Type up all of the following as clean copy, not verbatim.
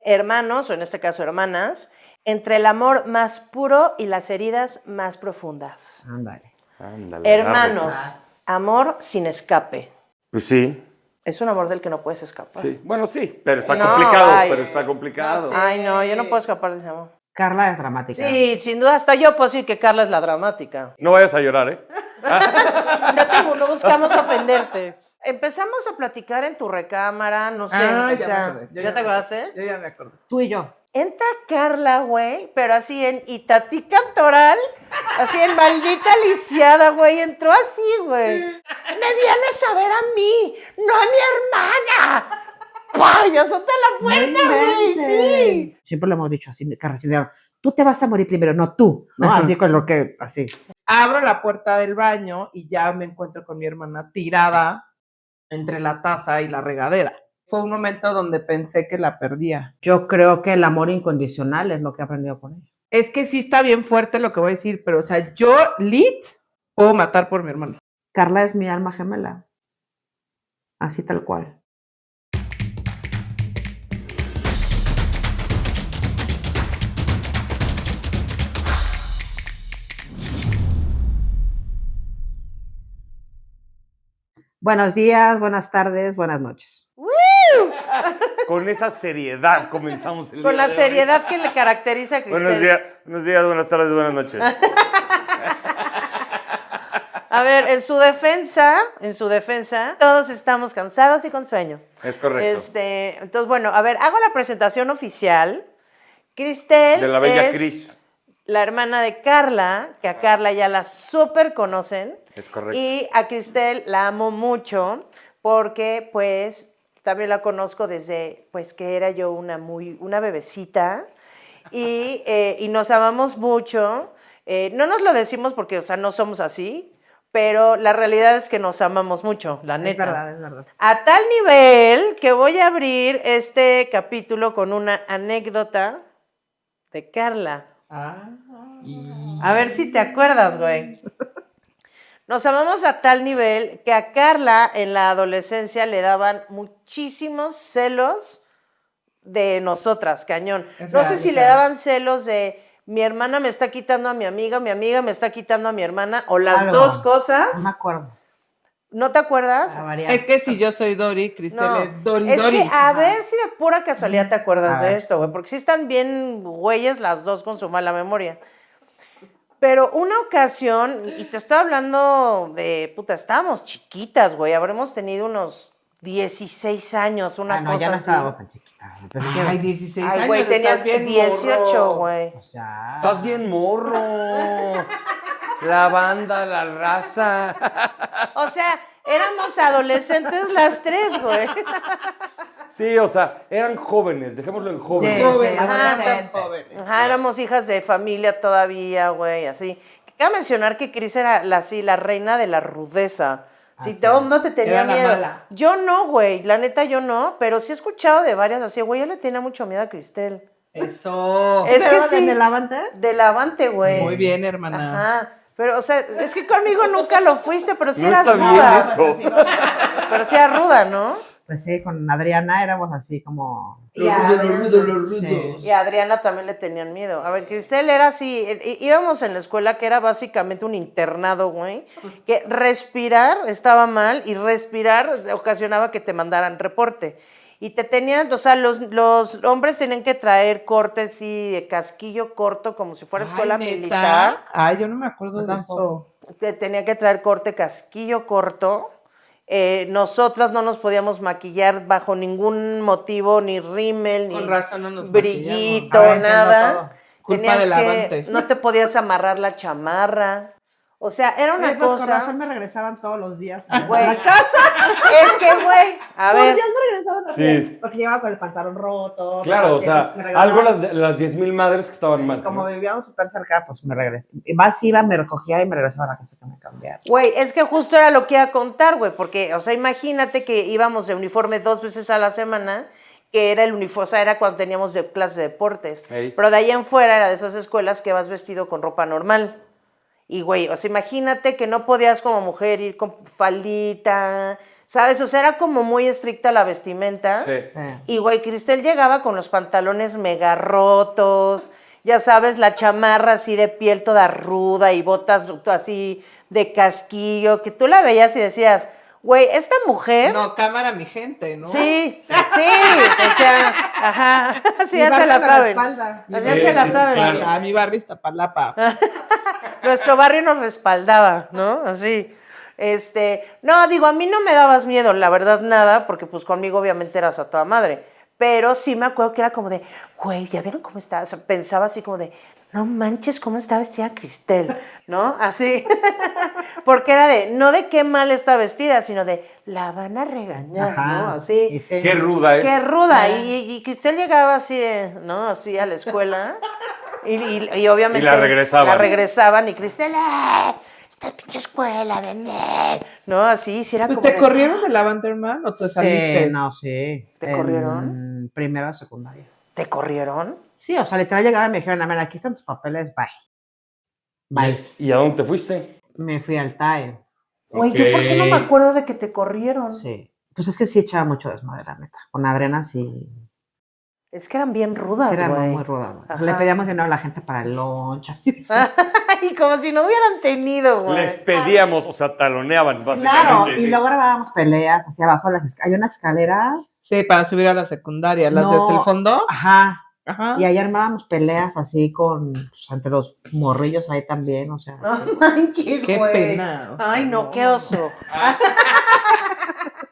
hermanos, o en este caso hermanas, entre el amor más puro y las heridas más profundas. Ándale. Hermanos, amor sin escape. Pues sí. Es un amor del que no puedes escapar. Sí. Bueno, sí, pero está No, complicado, ay. pero está complicado. No, sí. Ay, no, yo no puedo escapar de ese amor. Carla es dramática. Sí, sin duda, hasta yo puedo decir que Carla es la dramática. No vayas a llorar, ¿eh? No buscamos ofenderte. Empezamos a platicar en tu recámara, no sé. Ah, o ya sea, me acordé. ¿Ya te acordaste? Yo ya me acuerdo. Tú y yo. Entra Carla, güey, pero así en Itatí Cantoral, así en maldita lisiada, güey, entró así, güey. Me vienes a ver a mí, no a mi hermana. ¡Pah! Y azota la puerta, güey, sí. Siempre lo hemos dicho así, Carla, tú te vas a morir primero, no tú, ¿no? Así con lo que, así. Abro la puerta del baño y ya me encuentro con mi hermana tirada entre la taza y la regadera. Fue un momento donde pensé que la perdía. Yo creo que el amor incondicional es lo que he aprendido con ella. Es que sí está bien fuerte lo que voy a decir, pero o sea, yo, lit, puedo matar por mi hermana. Carla es mi alma gemela. Así tal cual. Buenos días, buenas tardes, buenas noches. Con esa seriedad comenzamos el Con día la de seriedad que le caracteriza a hoy. Cristel. Buenos días, buenas tardes, buenas noches. A ver, en su defensa, todos estamos cansados y con sueño. Es correcto. Entonces, bueno, a ver, hago la presentación oficial. Cristel De la bella es Cris. la hermana de Carla, que a Carla ya la súper conocen. Es correcto. Y a Cristel la amo mucho porque, pues, también la conozco desde, pues, que era yo una bebecita y nos amamos mucho. No nos lo decimos porque, o sea, no somos así, pero la realidad es que nos amamos mucho, la neta. Es verdad. A tal nivel que voy a abrir este capítulo con una anécdota de Carla. A ver si te acuerdas, güey. Nos amamos a tal nivel que a Carla en la adolescencia le daban muchísimos celos de nosotras, cañón. No sé si le daban celos de mi hermana me está quitando a mi amiga me está quitando a mi hermana, o las dos cosas. No me acuerdo. ¿No te acuerdas? Es que si yo soy Dori, Cristel No, es Dori. es que a ver si de pura casualidad te acuerdas A de ver. esto, güey, porque sí están bien güeyes las dos con su mala memoria. Pero una ocasión, y te estoy hablando de, estábamos chiquitas, güey, habremos tenido unos 16 años, una cosa ya no así. estábamos tan chiquitas. Pero es que, Ay, 16 Ay, años. güey, tenías estás bien 18, morro. güey. o sea, Estás bien morro. La banda, la raza. O sea, éramos adolescentes las tres, güey. Sí, o sea, eran jóvenes, dejémoslo en jóvenes. Jóvenes, Ajá, tantas jóvenes. Ajá, éramos hijas de familia todavía, güey, así. Cabe mencionar que Cris era la reina de la rudeza. Si todo el mundo te tenía Era la miedo. mala. Yo no, güey, la neta yo no, pero sí he escuchado de varias así, güey, yo le tenía mucho miedo a Cristel. Eso. Es que sí. ¿De Lavante? De Lavante, güey. Muy bien, hermana. Ajá. Pero, o sea, es que conmigo nunca lo fuiste, pero sí No eras está bien ruda. eso. Pero sí era ruda, ¿no? Pues sí, con Adriana éramos así como... Y a Sí. Y a Adriana también le tenían miedo. A ver, Cristel era así, íbamos en la escuela que era básicamente un internado, güey, que respirar estaba mal y respirar ocasionaba que te mandaran reporte. Y te tenían, o sea, los hombres tenían que traer cortes así de casquillo corto, como si fuera escuela Ay, ¿neta? militar. Ay, yo no me acuerdo Yo de tampoco. eso. Te tenía que traer corte casquillo corto. Nosotras no nos podíamos maquillar bajo ningún motivo, ni rímel, ni Con razón no nos brillito, Ahora entiendo nada. todo. Culpa de Lavante. No te podías amarrar la chamarra. O sea, era una Oye, pues con cosa. razón me regresaban todos los días Güey. a la casa. Es que, güey, a Todos ver. los días me regresaban así. Sí. Porque llevaba con el pantalón roto. Claro, o así, entonces sea, me regresaban. algo las 10,000 madres que estaban mal. Como ¿no? vivíamos súper cerca, pues me regresé. Más iba, me recogía y me regresaba a la casa que me cambiara. Güey, es que justo era lo que iba a contar, güey, porque, o sea, imagínate que íbamos de uniforme 2 veces a la semana, que era el uniforme, o sea, era cuando teníamos de clase de deportes. Ey. Pero de ahí en fuera era de esas escuelas que vas vestido con ropa normal. Y, güey, o sea, imagínate que no podías como mujer ir con faldita, ¿sabes? O sea, era como muy estricta la vestimenta. Sí. Sí. Y, güey, Cristel llegaba con los pantalones mega rotos, ya sabes, la chamarra así de piel toda ruda y botas así de casquillo, que tú la veías y decías, güey, esta mujer... No, cámara mi gente, ¿no? Sí, sí, o sea, ajá, sí, ya se la saben. Ya Sí, se la sí, saben. claro. A mi barrio está Palapa. Nuestro barrio nos respaldaba, ¿no? Así. No, digo, a mí no me dabas miedo, la verdad, nada, porque pues conmigo obviamente eras a toda madre. Pero sí me acuerdo que era como de, güey, ¿ya vieron cómo estaba? O sea, pensaba así como de, no manches, ¿cómo está vestida Cristel? ¿No? Así. Porque era de, no de qué mal está vestida, sino de, la van a regañar, ¿no? Así. Y sí. Qué ruda es. Qué ruda. Y Cristel llegaba así, ¿no? Así a la escuela. Y obviamente. Y la regresaban. La regresaban y Cristel, esta pinche escuela de ¿no? Así, si era Pues como. te corrieron de la Vanderman o te saliste. Sí, no, sí. ¿Te corrieron? Primero o secundaria. ¿Te corrieron? Sí, o sea, literal llegaron y me dijeron, a ver, aquí están tus papeles, bye. Bye. ¿Y a dónde te fuiste? Me fui al TAE. Güey, ¿yo por qué no me acuerdo de que te corrieron? Sí. Pues es que sí echaba mucho desmadre, la neta. Con Adriana sí. Es que eran bien rudas, Sí, era güey. muy ruda. O sea, Ajá. le pedíamos dinero a la gente para el lunch, así. Y como si no hubieran tenido, güey. Les pedíamos, o sea, taloneaban, Claro, básicamente. y sí. luego grabábamos peleas hacia abajo. Hay unas escaleras. Sí, para subir a la secundaria. ¿Las No. de hasta el fondo? Ajá. Ajá. Y ahí armábamos peleas así con, pues, entre los morrillos ahí también, o sea. No manches, Qué güey. pena. Ay, no, qué oso.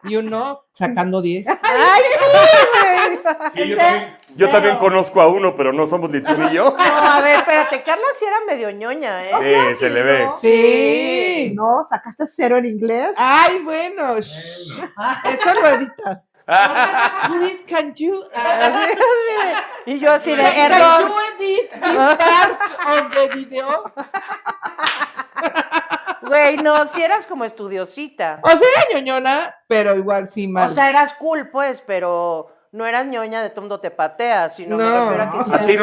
Y uno sacando 10. Ay, sí, güey. Sí, yo también conozco a uno, pero no somos ni tú ni yo. No, a ver, espérate, Carla sí era medio ñoña, ¿eh? Sí, se le ve. Sí. No, sacaste 0 en inglés. Ay, bueno. Eso lo editas. Please, can you? Así, así de- y yo así de Can error. you edit this part of the video? Güey, no, si eras como estudiosita. O sea, era ñoñona, pero igual sí mal. O sea, eras cool, pues, pero no eras ñoña de todo mundo te patea, sino me No. refiero a que sí A eras- ti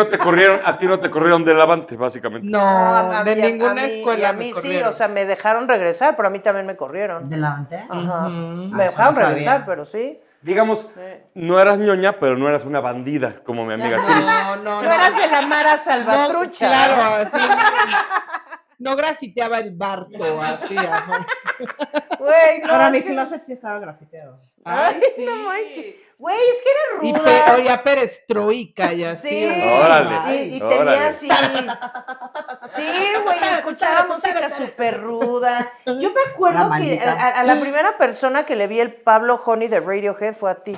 no te corrieron del Avante, básicamente. no, a de mí- ninguna a mí- escuela y a me mí sí, corrieron. o sea, me dejaron regresar, pero a mí también me corrieron. ¿De la Avante? Ajá. Ujú. Me Ah, dejaron eso no regresar, sabía. pero sí. Digamos, no eras ñoña, pero no eras una bandida, como mi amiga Cris. No, No eras de la Mara Salvatrucha. No, claro, así. No grafiteaba el barto, así. Ajá. Güey, no. Pero es mi que- closet sí estaba grafiteado. Ay, sí. no manches. Güey, es que Y era ruda. oía perestroika y así. Sí, Órale, y órale. tenía así. Sí, güey, escuchaba música súper ruda. Yo me La acuerdo que maldita. a la primera persona que le vi el Pablo Honey de Radiohead fue a ti.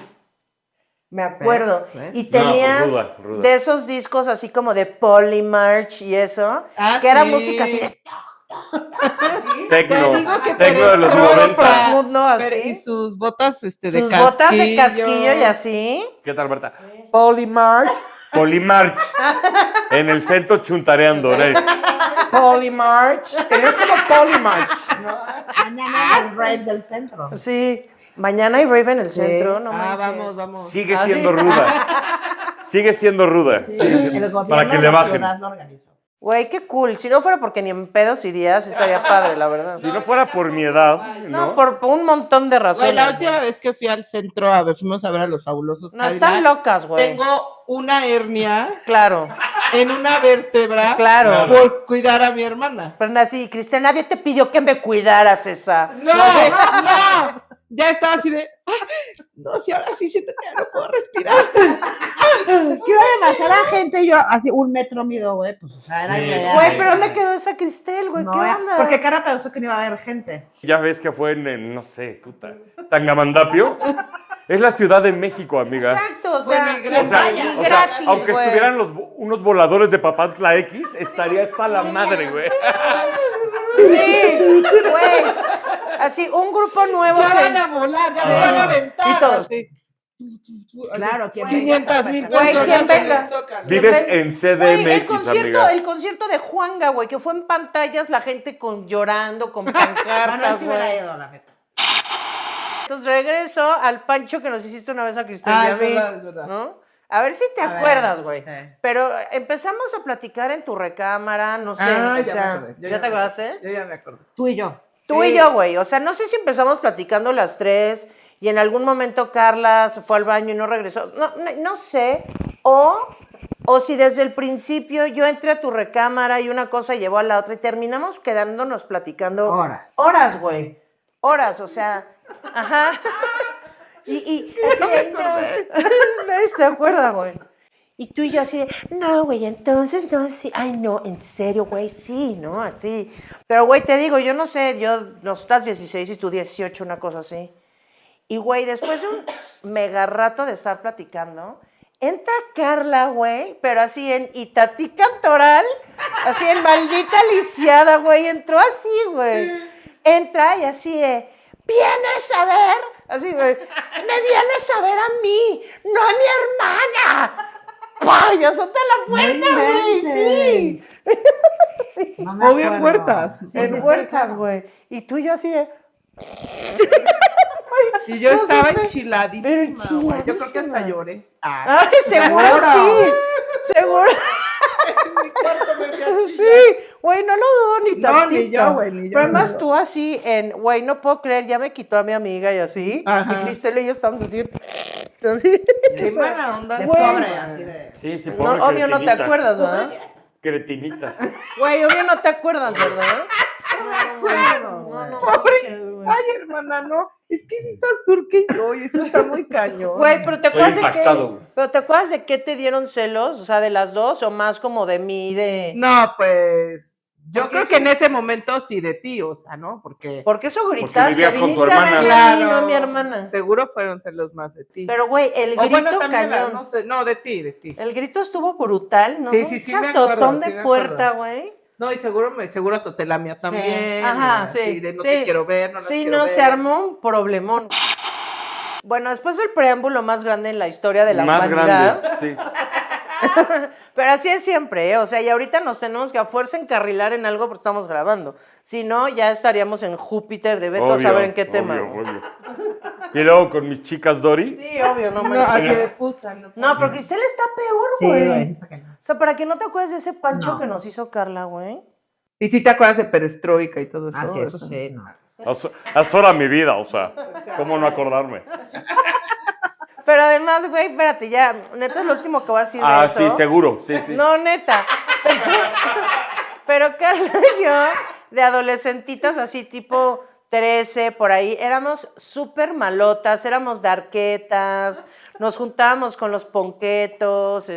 Me acuerdo. ¿Ves? Y No, tenías pues ruda, ruda. de esos discos así como de Polymarch y eso, Ah, que era sí. música así de Tecno, Te digo que tecno de los perestroika. 90. profundo Pero, y así. sus botas de Sus casquillo. botas de casquillo y así. ¿Qué tal, Marta? Polymarch. Polymarch. En el centro chuntareando, ¿eh? Polymarch. Tenías como Polymarch. Mañana el rave del centro. Sí. Mañana hay rave en el Sí. centro, no Ah, manches. vamos. Sigue ¿Ah, sí? siendo ruda. Sigue siendo ruda. Sigue siendo- El gobierno para que de le la bajen. ciudad lo organizó. Güey, qué cool. Si no fuera porque ni en pedos irías, estaría padre, la verdad. Si no fuera por mi edad, No, ¿no? por un montón de razones. Güey, la última vez que fui al centro, a ver, fuimos a ver a los fabulosos No, están Cadillacs. locas, güey. Tengo una hernia Claro, en una vértebra claro. por cuidar a mi hermana. Pero así, Cristian, nadie te pidió que me cuidaras esa. No, no. Ya estaba así de, no, si ahora sí siento que ya no puedo respirar. Es que iba demasiada gente y yo así 1 metro mido, güey, pues o sea, era Sí. irreal. Güey, pero ¿dónde quedó esa Cristel, güey? No, ¿Qué onda? porque Cara pensó que no iba a haber gente. Ya ves que fue en, no sé, puta, Tangamandapio. Es la Ciudad de México, amiga. Exacto, o sea, Bueno, y O sea, y o sea, gratis, aunque güey. estuvieran unos voladores de Papantla X, estaría hasta la madre, güey. Sí, güey. Así, un grupo nuevo Ya que... van a volar, ya se van a aventar. Y todos. así. Claro, ¿quién 500,000 Güey, personas. ¿quién en venga? el Zócalo. Vives Güey, en CDMX, el amiga. concierto de Juanga, güey, que fue en pantallas, la gente llorando, con Bueno, pancartas, sí hubiera güey. ido, la neta. Entonces regreso al pancho que nos hiciste una vez a Cristel Ah, y a es mí, verdad, es verdad. ¿no? A ver si te A ver, acuerdas, güey. sí. Pero empezamos a platicar en tu recámara, no sé, Ah, o ya sea, me acordé. Yo ¿ya te me acordaste? Yo ya me acuerdo. Tú y yo. Tú Sí. y yo, güey. O sea, no sé si empezamos platicando las tres y en algún momento Carla se fue al baño y no regresó. No sé. O si desde el principio yo entré a tu recámara y una cosa llevó a la otra y terminamos quedándonos platicando. Horas. Horas, güey. Horas, o sea. Ajá. Y así de, no, ¿se acuerda, güey? Y tú y yo así de, no, güey, entonces no, sí. Ay, no, en serio, güey, sí, ¿no? Así. Pero, güey, te digo, yo no sé, nos estás 16 y tú 18, una cosa así. Y, güey, después de un mega rato de estar platicando, entra Carla, güey, pero así en Itatí Cantoral, así en maldita lisiada, güey, entró así, güey. Entra y así de, ¿vienes a ver? Así, güey, me vienes a ver a mí, no a mi hermana. ¡Pah! Y azota la puerta, güey, sí. Sí. No me Obvio en acuerdo. puertas. Sí, En sí, puertas, claro. güey. Y tú y yo así de, Y yo No estaba sé, pero enchiladísima, güey. Yo creo que hasta enchiladísima. lloré. ay, seguro Seguro. sí. Seguro. Mi cuarto me hacía chillar. Sí, güey, no lo dudo ni No, tantito. ni yo, güey, ni yo. Pero además tú así, güey, no puedo creer, ya me quitó a mi amiga y así. Ajá. Y Cristel y yo estamos así. Así. Qué mala onda. De Güey. pobre, así de... Sí, sí, No, pobre obvio no te cretinita. acuerdas, ¿verdad? Cretinita. Güey, obvio no te acuerdas, ¿verdad? Pobre. Ay, hermana, no. Es que si estás peor que yo y eso está muy cañón. Güey, pero ¿te Estoy acuerdas de impactado, güey. qué? ¿Pero te acuerdas de qué te dieron celos? O sea, de las dos o más como de mí, de... No, pues. Yo Porque creo eso- que en ese momento sí de ti, o sea, ¿no? Porque. Porque eso gritaste, vivías con tu viniste a hermana. verme a mí, no a mi hermana. Seguro fueron celos más de ti. Pero, güey, el O grito bueno, también, cañón. no sé, no, de ti, de ti. El grito estuvo brutal, ¿no? Sí, sí, sí, Un me acuerdo, chazotón sí de me puerta, acuerdo. güey. No, y seguro azoté la mía también. Ajá, así sí. de no sí. te quiero ver, no las Sí, quiero no, ver. se armó un problemón. Bueno, después del preámbulo más grande en la historia de la Más humanidad. grande, sí. Pero así es siempre, ¿eh? O sea, y ahorita nos tenemos que a fuerza encarrilar en algo porque estamos grabando. Si no, ya estaríamos en Júpiter de Beto a saber en qué tema. Obvio. Y luego con mis chicas Dory. Sí, obvio, no No, manches. así de puta, no. No, pero Cristel está peor, Sí, güey. güey, sí está cañón. O sea, para que no te acuerdes de ese pancho No. que nos hizo Carla, güey. Y si te acuerdas de perestroika y todo eso. Ah, sí, eso ¿verdad? sí, no. Azora mi vida, o sea. ¿Cómo no acordarme? Pero además, güey, espérate, ya, neta es lo último que voy a decir de Ah, eso. sí, seguro. Sí, sí. No, neta. Pero Carla y yo, de adolescentitas así tipo 13, por ahí, éramos súper malotas, éramos darquetas, nos juntábamos con los ponquetos,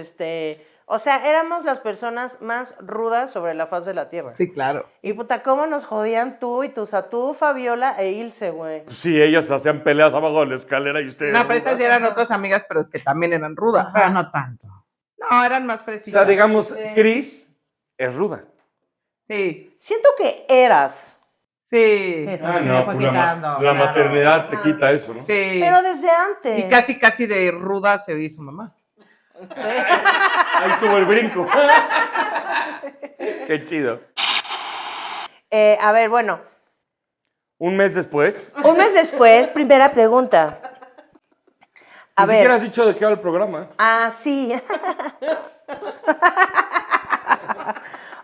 o sea, éramos las personas más rudas sobre la faz de la tierra. Sí, claro. Y puta, ¿cómo nos jodían tú y tú, Fabiola e Ilse, güey? Pues sí, ellas hacían peleas abajo de la escalera y ustedes. No, pero esas sí eran otras amigas, pero que también eran rudas. Pero no tanto. No, eran más O fresitas. sea, digamos, Cris es ruda. Sí, Siento que eras, sí, Sí, Ah, sí, no, fue pues quitando. la claro. maternidad te quita eso, ¿no? sí. pero desde antes. Y casi de ruda se hizo mamá. Ahí estuvo el brinco. Qué chido. A ver, bueno, Un mes después. un mes después, primera pregunta. A Ni siquiera ver. has dicho de qué va el programa. Ah, sí.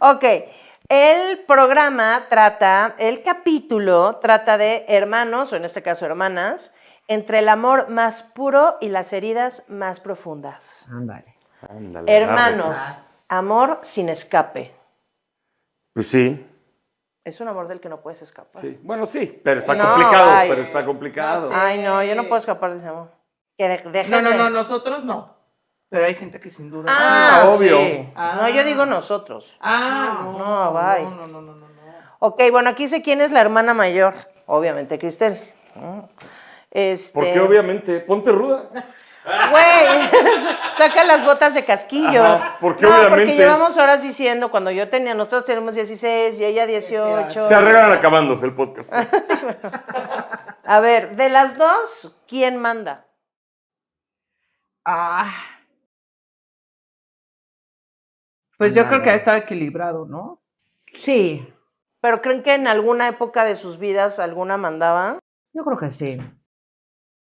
Ok. El capítulo trata de hermanos, o en este caso hermanas, entre el amor más puro y las heridas más profundas. Ándale. Ándale, Hermanos, amor sin escape. Pues sí, Es un amor del que no puedes escapar. sí. Bueno, sí, pero está No, complicado, ay. pero está complicado. Ay, no, yo no puedo escapar de ese amor. Que déjese. No, nosotros no. Pero hay gente que sin duda. Ah, obvio. sí. No, yo digo nosotros. No, bye. No. Ok, bueno, aquí sé quién es la hermana mayor. Obviamente, Cristel. Porque obviamente, ponte ruda. Güey, saca las botas de casquillo. Ajá, porque no, obviamente- porque llevamos horas diciendo, cuando nosotros tenemos 16 y ella 18. Se arreglan acabando el podcast. A ver, de las dos, ¿quién manda? Pues yo creo que ha estado equilibrado, ¿no? Sí, ¿Pero creen que en alguna época de sus vidas alguna mandaba? yo creo que sí.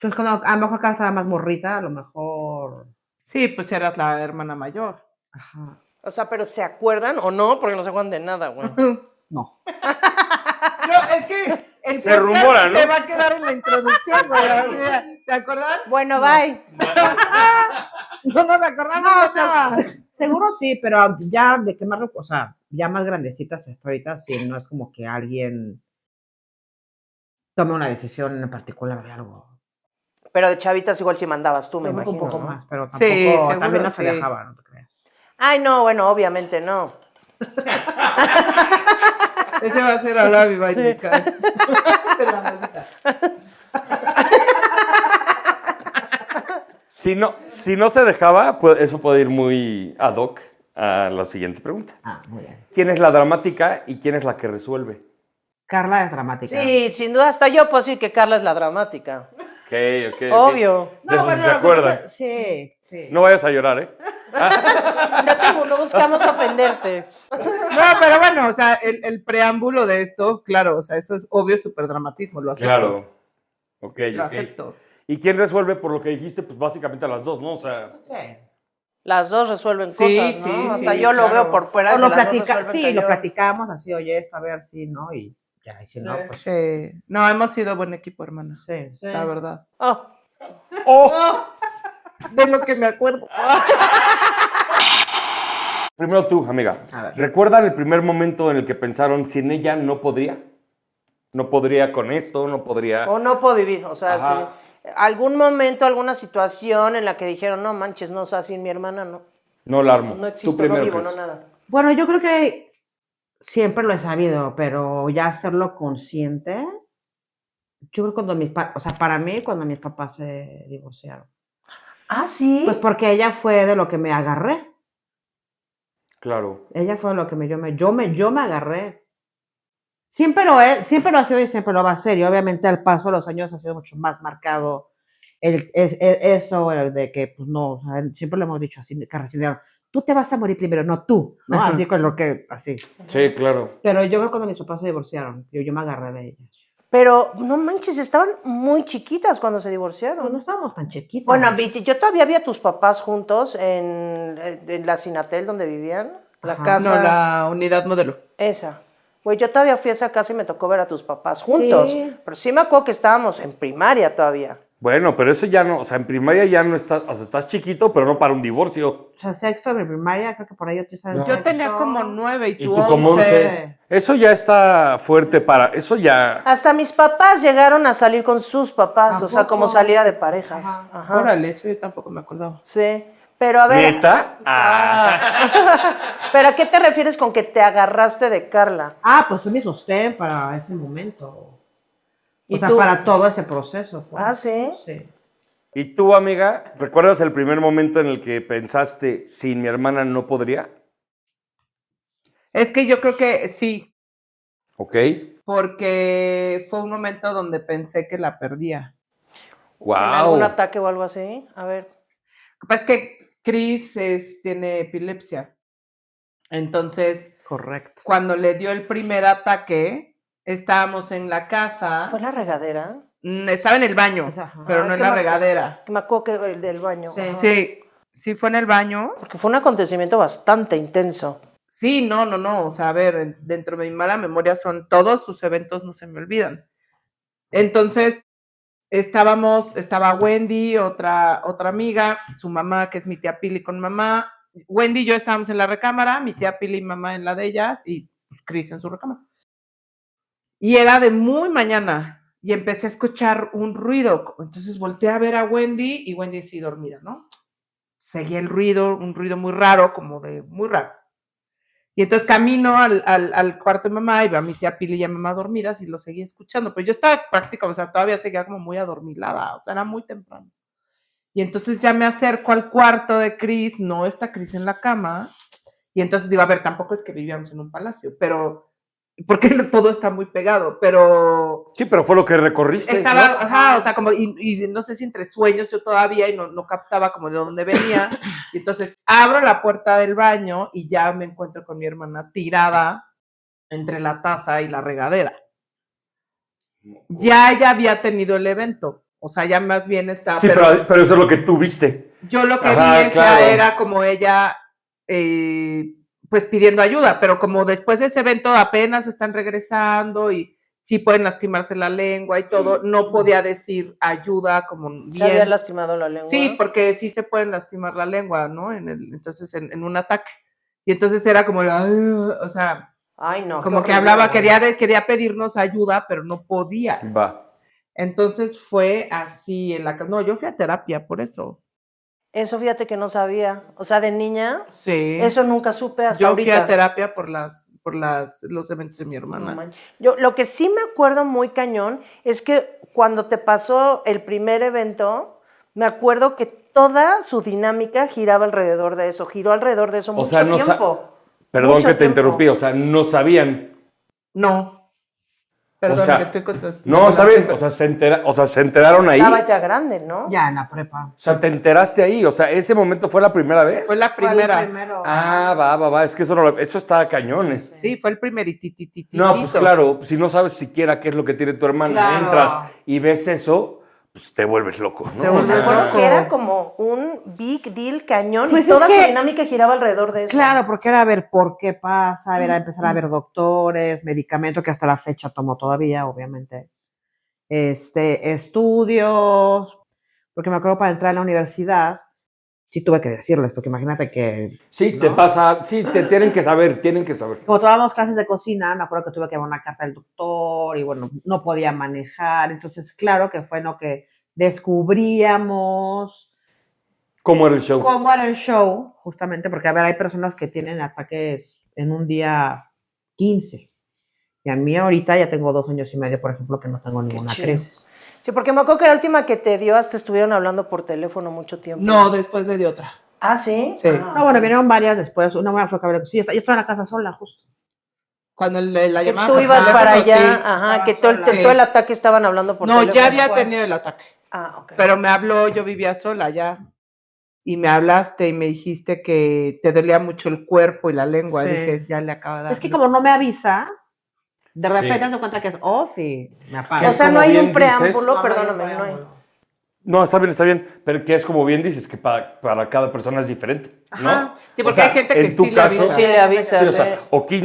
Pues cuando a lo mejor Carla estaba más morrita, a lo mejor. Sí, pues eras la hermana mayor. Ajá. O sea, ¿pero se acuerdan o no? Porque no se acuerdan de nada, güey. No. No, es que Se rumora, ¿no? Se va a quedar en la introducción, güey. ¿Se acuerdan? Bueno, bye. No nos acordamos de nada. Seguro sí, pero ya de que más, o sea, ya más grandecitas hasta ahorita, sí, no es como que alguien tome una decisión en particular de algo. Pero de chavitas igual sí mandabas tú, me Yo creo que imagino, un poco ¿no? más, pero tampoco, Sí, seguro también no se sí. dejaba, no te creas. Ay, no, bueno, obviamente no. Ese va a ser ahora mi baile. De la maldita. Si no se dejaba, eso puede ir muy ad hoc a la siguiente pregunta. Ah, muy bien. ¿Quién es la dramática y quién es la que resuelve? Carla es dramática. Sí, sin duda, hasta yo puedo decir que Carla es la dramática. Ok. Obvio. De eso sí se acuerdan. Sí, sí. No vayas a llorar, ¿eh? No buscamos ofenderte. No, pero bueno, o sea, el preámbulo de esto, claro, o sea, eso es obvio superdramatismo, lo acepto. Claro. Ok. Lo acepto. ¿Y quién resuelve por lo que dijiste? Pues básicamente a las dos, ¿no? O sea, Sí. Las dos resuelven Sí, cosas, ¿no? sí, Hasta sí, yo lo claro. veo por fuera. O que lo las dos platica, resuelven sí, que lo yo. platicamos así, oye, esto, a ver si, ¿no? Y ya, y si no, pues Sí. No, hemos sido buen equipo, hermana. sí. La verdad. Oh, ¡oh! De lo que me acuerdo. Primero tú, amiga. A ver. ¿Recuerdan el primer momento en el que pensaron, sin ella no podría? No podría con esto, no podría... o no puedo vivir, o sea, Ajá. sí. Algún momento, alguna situación en la que dijeron, no manches, no, o sea, sin mi hermana no, No la armo. no Tú existo, no primero, vivo, Cris. no nada. Bueno, yo creo que siempre lo he sabido, pero ya hacerlo consciente, yo creo que cuando o sea, para mí, cuando mis papás se divorciaron. Ah, sí. Pues porque ella fue de lo que me agarré. Claro. Ella fue de lo que yo me agarré. Siempre lo ha sido y siempre lo va a ser. Y obviamente al paso de los años ha sido mucho más marcado eso, el de que, pues no, o sea, siempre lo hemos dicho así, carracilero, tú te vas a morir primero, no tú, ¿no? Así con lo que, así. Sí, claro. Pero yo creo que cuando mis papás se divorciaron, yo me agarré de ella. Pero, no manches, estaban muy chiquitas cuando se Pero divorciaron. no estábamos tan chiquitas. Bueno, yo todavía vi a tus papás juntos en la Cinatel donde vivían, la Ajá. casa. No, la unidad modelo. Esa. Güey, yo todavía fui a esa casa y me tocó ver a tus papás juntos. Sí. Pero sí me acuerdo que estábamos en primaria todavía. Bueno, pero eso ya no, o sea, en primaria ya no estás, o sea, estás chiquito, pero no para un divorcio. O sea, sexto de primaria, creo que por ahí yo te sabes. Yo tenía como 9 y Y tú tú como 11. 11. Eso ya está fuerte eso ya... Hasta mis papás llegaron a salir con sus papás, ¿A o sea, poco? como salida de parejas. Ajá. Ajá. Órale, eso yo tampoco me acordaba. Sí. Pero a ver. ¿Neta? ¿Pero a qué te refieres con que te agarraste de Carla? Ah, pues fue mi sostén para ese momento. ¿Y O sea, tú? para todo ese proceso. pues. Ah, ¿sí? Sí. ¿Y tú, amiga, recuerdas el primer momento en el que pensaste, sin mi hermana no podría? Es que yo creo que sí, Ok. porque fue un momento donde pensé que la perdía. Wow. ¿En algún ataque o algo así? A ver. Lo que pasa es que Chris tiene epilepsia. Entonces, Correcto. cuando le dio el primer ataque, estábamos en la casa. ¿Fue la regadera? Estaba en el baño, Ajá. pero Ah, no es en que la me- regadera. Que me acuerdo que el del baño. Sí. Ajá. Sí fue en el baño. Porque fue un acontecimiento bastante intenso. Sí, no. O sea, a ver, dentro de mi mala memoria son todos sus eventos, no se me olvidan. Entonces, estaba Wendy, otra amiga, su mamá, que es mi tía Pili con mamá. Wendy y yo estábamos en la recámara, mi tía Pili y mamá en la de ellas, y pues Chris en su recámara. Y era de muy mañana, y empecé a escuchar un ruido. Entonces volteé a ver a Wendy, y Wendy sí dormida, ¿no? Seguía el ruido, un ruido muy raro, como de muy raro. Y entonces camino al cuarto de mamá y veo a mi tía Pili y a mamá dormidas y lo seguía escuchando. Pero yo estaba prácticamente, o sea, todavía seguía como muy adormilada, o sea, era muy temprano. Y entonces ya me acerco al cuarto de Chris, no está Chris en la cama. Y entonces digo, a ver, tampoco es que vivíamos en un palacio, pero, porque todo está muy pegado, pero Sí, pero fue lo que recorriste. estaba, ¿no? ajá, o sea, como, y no sé si entre sueños yo todavía y no captaba como de dónde venía. Y entonces abro la puerta del baño y ya me encuentro con mi hermana tirada entre la taza y la regadera. Ya ella había tenido el evento, o sea, ya más bien estaba, Sí, pero eso es lo que tú viste. yo lo que Ajá, vi claro. era como ella, pues pidiendo ayuda, pero como después de ese evento apenas están regresando y sí pueden lastimarse la lengua y todo, no podía decir ayuda como bien. ¿Se había lastimado la lengua? Sí, porque sí se pueden lastimar la lengua, ¿no? Entonces, en un ataque. Y entonces era como, o sea, Ay, no. como qué que horrible, hablaba, güey. quería pedirnos ayuda, pero no podía. Va. Entonces fue así en la casa. No, yo fui a terapia por eso. Eso fíjate que no sabía. O sea, de niña, Sí. eso nunca supe hasta Yo ahorita. fui a terapia por los eventos de mi No hermana. manches. Yo lo que sí me acuerdo muy cañón es que cuando te pasó el primer evento, me acuerdo que toda su dinámica giraba alrededor de eso, giró alrededor de eso mucho sea, no tiempo. Perdón Mucho que te tiempo. interrumpí, o sea, no sabían. No. Perdón, O sea, que estoy contestando. no, ¿saben? O sea, se enteraron ahí. Estaba ya grande, ¿no? Ya en la prepa. O sea, te enteraste ahí. O sea, ese momento fue la primera vez. Fue la Fue el primera. primero. Ah, va. Es que eso está cañón. Sí, fue el primerititititito. No, pues claro, si no sabes siquiera qué es lo que tiene tu hermana, Claro. entras y ves eso, pues te vuelves loco, ¿no? Te O vuelves sea, Me acuerdo loco. que era como un big deal cañón Pues y toda es que- su dinámica giraba alrededor de eso. Claro, porque era a ver por qué pasa, era empezar a ver doctores, medicamentos que hasta la fecha tomo todavía, obviamente. Estudios, porque me acuerdo para entrar a la universidad, sí tuve que decirles, porque imagínate que sí, ¿no? te pasa, sí, te tienen que saber. como tomábamos clases de cocina, me acuerdo que tuve que llevar una carta del doctor y bueno, no podía manejar, entonces claro que fue lo que descubríamos ¿Cómo era el show? cómo era el show, justamente porque a ver, hay personas que tienen ataques en un día 15 y a mí ahorita ya tengo 2 años y medio, por ejemplo, que no tengo ninguna chido. crisis. Sí, porque me acuerdo que la última que te dio hasta estuvieron hablando por teléfono mucho tiempo. No, después le di otra. ¿Ah, sí? Sí. Ah, No, bueno, vinieron varias después, una buena fue que sí, yo estaba en la casa sola justo. Cuando la que llamaba tú por ibas teléfono, para allá, sí. ajá, que todo el, sola. todo el ataque estaban hablando por No, teléfono. ya había después. tenido el ataque. Ah, ok. Pero me habló, yo vivía sola ya. Y me hablaste y me dijiste que te dolía mucho el cuerpo y la lengua. Sí. Dije, ya le acaba de dar. Es que como no me avisa, de repente Sí. me doy cuenta que es off y me Que apaga. O sea, como no hay bien un preámbulo, dices- perdóname, no hay. No, está bien, pero que es como bien dices, que para cada persona es diferente, ¿no? Ajá. Sí, O porque sea, hay gente que en tu sí le caso, avisa. Sí le avisas. Sí, o sea,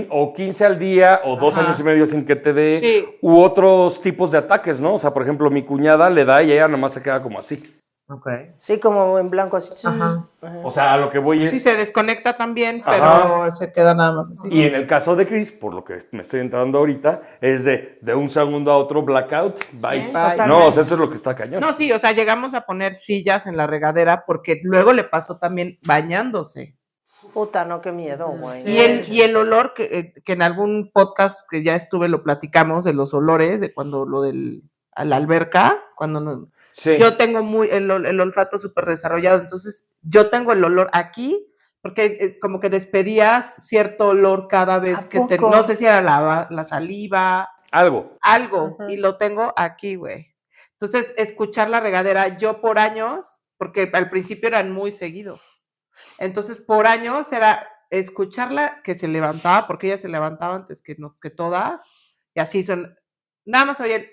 o 15 al día, o 2 Ajá. años y medio sin que te dé, Sí. u otros tipos de ataques, ¿no? O sea, por ejemplo, mi cuñada le da y ella nomás se queda como así. Ok. Sí, como en blanco así. Ajá. O sea, a lo que voy es... Sí, se desconecta también, Ajá. pero se queda nada más así. Y en el caso de Chris, por lo que me estoy enterando ahorita, es de un segundo a otro blackout, bye. Bye. No, o sea, eso es lo que está cañón. No, sí, o sea, llegamos a poner sillas en la regadera porque luego le pasó también bañándose. Puta, no, qué miedo, güey. Y el olor que en algún podcast que ya estuve lo platicamos de los olores, de cuando a la alberca, cuando no, Sí. yo tengo el olfato súper desarrollado, entonces yo tengo el olor aquí, porque como que despedías cierto olor cada vez ¿A que poco? no sé si era la saliva, Algo. algo, Ajá. y lo tengo aquí, güey. Entonces, escuchar la regadera, yo por años, porque al principio eran muy seguidos, entonces por años era escucharla que se levantaba, porque ella se levantaba antes que todas, y así son, nada más oye el...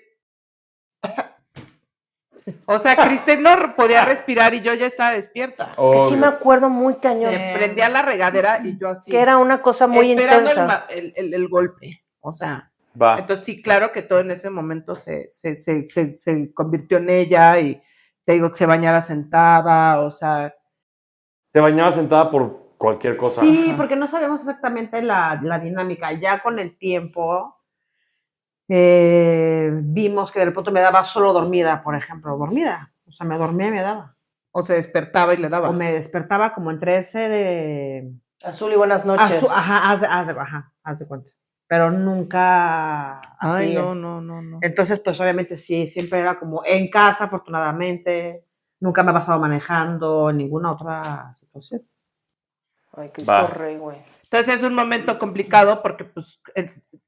O sea, Kristen no podía respirar y yo ya estaba despierta. Es que sí Obvio. me acuerdo muy cañón. Se prendía la regadera y yo así. Que era una cosa muy esperando intensa. el golpe. O sea, Va. entonces sí, claro que todo en ese momento se convirtió en ella y te digo que se bañara sentada, o sea, Te bañabas sentada por cualquier cosa. Sí, Ajá. porque no sabemos exactamente la dinámica. Ya con el tiempo vimos que de pronto me daba solo dormida, por ejemplo, dormida. O sea, me dormía y me daba. o se despertaba y le daba. O me despertaba como entre ese de... Azul y buenas noches. Ajá, haz de cuenta. Pero nunca Ay, así. no. Entonces, pues obviamente sí, siempre era como en casa, afortunadamente. Nunca me ha pasado manejando en ninguna otra situación. Ay, qué Va. rey, güey. Entonces es un momento complicado porque pues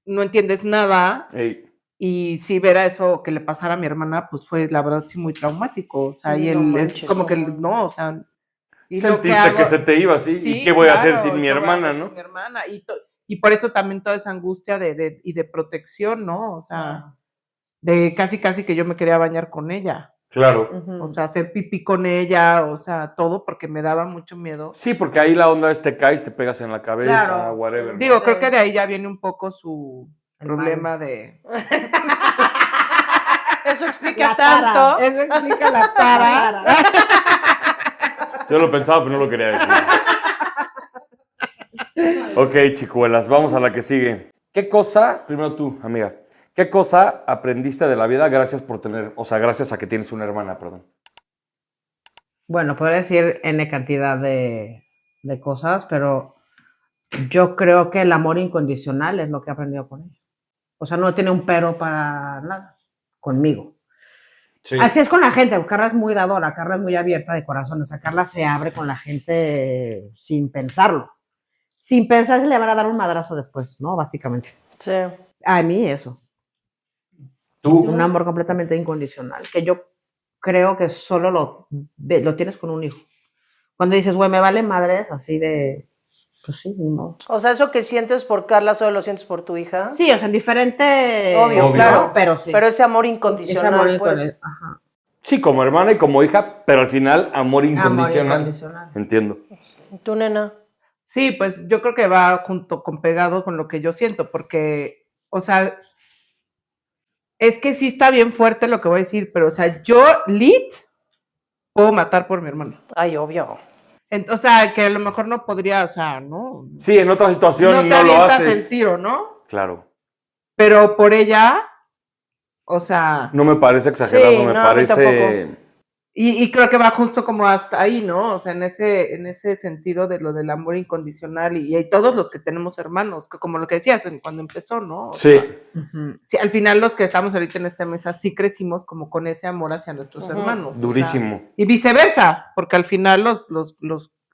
no entiendes nada Ey, y sí ver a eso que le pasara a mi hermana, pues fue la verdad sí muy traumático. O sea, Sí, y no él manches, es como que no. no, o sea, y lo sentiste que, hago- se te iba así. Sí, ¿Y qué voy a hacer claro, sin mi ¿qué voy a hermana, hacer no? sin mi hermana? Y por eso también toda esa angustia y de protección, ¿no? O sea, de casi que yo me quería bañar con ella. Claro. O sea, hacer pipí con ella, o sea, todo porque me daba mucho miedo. Sí, porque ahí la onda es te caes, te pegas en la cabeza, Claro. whatever. ¿no? Digo, creo que de ahí ya viene un poco problema de... Eso explica La tara. tanto. Eso explica la tara. Yo lo pensaba, pero no lo quería decir. Ok, chicuelas, vamos a la que sigue. ¿Qué cosa, primero tú, amiga, qué cosa aprendiste de la vida gracias a que tienes una hermana, perdón? Bueno, podría decir N cantidad de cosas, pero yo creo que el amor incondicional es lo que he aprendido con ella. O sea, no tiene un pero para nada conmigo. Sí. Así es con la gente. Carla es muy dadora, Carla es muy abierta de corazón. O sea, Carla se abre con la gente sin pensarlo. Sin pensar si le van a dar un madrazo después, ¿no? Básicamente. Sí. A mí eso. ¿Tú? Un amor completamente incondicional, que yo creo que solo lo tienes con un hijo. Cuando dices, güey, me vale madres, así de, pues sí, no. O sea, eso que sientes por Carla solo lo sientes por tu hija. Sí, o sea, en diferente... Obvio, Obvio. claro. Pero sí. Pero ese amor Ese incondicional, amor pues. incondicional. Ajá. Sí, como hermana y como hija, pero al final amor incondicional. Amor incondicional. Entiendo. Tú, nena. Sí, pues yo creo que va junto con pegado con lo que yo siento, porque, o sea, es que sí está bien fuerte lo que voy a decir, pero, o sea, yo, puedo matar por mi hermano. Ay, obvio. O sea, que a lo mejor no podría, o sea, no. Sí, en otra situación No te no lo avientas haces. el tiro, ¿no? Claro. Pero por ella, o sea, No me parece exagerado, Sí, me no, a mí parece... y creo que va justo como hasta ahí, ¿no? O sea, en ese sentido de lo del amor incondicional y todos los que tenemos hermanos, que como lo que decías cuando empezó, ¿no? O Sí. sea, sí, al final los que estamos ahorita en esta mesa sí crecimos como con ese amor hacia nuestros hermanos. o sea, Durísimo. y viceversa, porque al final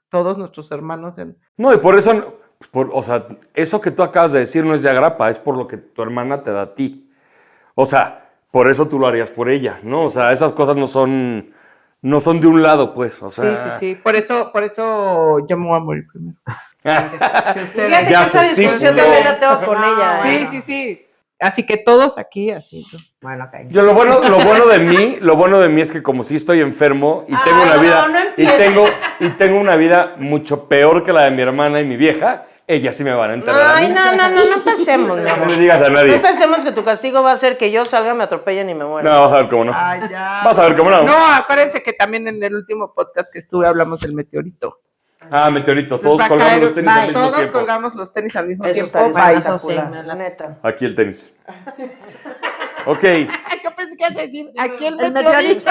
todos nuestros hermanos No, y por eso, o sea, eso que tú acabas de decir no es de agrapa, es por lo que tu hermana te da a ti. O sea, por eso tú lo harías por ella, ¿no? O sea, esas cosas no son de un lado, pues, o sea... Sí. Por eso yo me voy a morir primero. Que ustedes- Fíjate Ya que esa sé, sí, discusión sí, también no. la tengo con ella. ¿eh? Sí. Así que todos aquí, así. Bueno, ok. Yo lo bueno de mí es que como sí estoy enfermo y tengo Ay, una vida no y empieces. tengo una vida mucho peor que la de mi hermana y mi vieja, ellas sí me van a enterrar a Ay, mí. no empecemos, mi No amor. le digas a No nadie. empecemos que tu castigo va a ser que yo salga, me atropellen y me muera. No, vas a ver cómo no. Ay, ya. Vas a ver cómo no. No, acuérdense que también en el último podcast que estuve hablamos del meteorito. Ah, meteorito, Entonces todos va a colgamos caer- los tenis al bye. mismo Todos tiempo. colgamos los tenis al mismo Eso tiempo. está Bye. espectacular, neta. Aquí el tenis. Ok. Ay, yo pensé que ibas a decir, aquí el El meteorito. meteorito.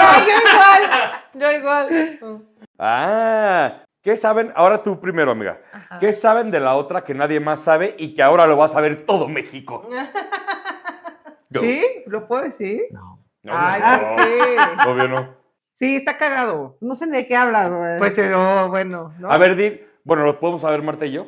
Yo igual. Ah, ¿qué saben? Ahora tú primero, amiga. ¿Qué saben de la otra que nadie más sabe y que ahora lo va a saber todo México? Go. ¿Sí? ¿Lo puedo decir? No. No, Ay, no, ¿por qué? obvio no. Sí, está cagado. No sé de qué hablas, güey. Pues, bueno, ¿no? A ver, bueno, ¿lo podemos saber Marta y yo?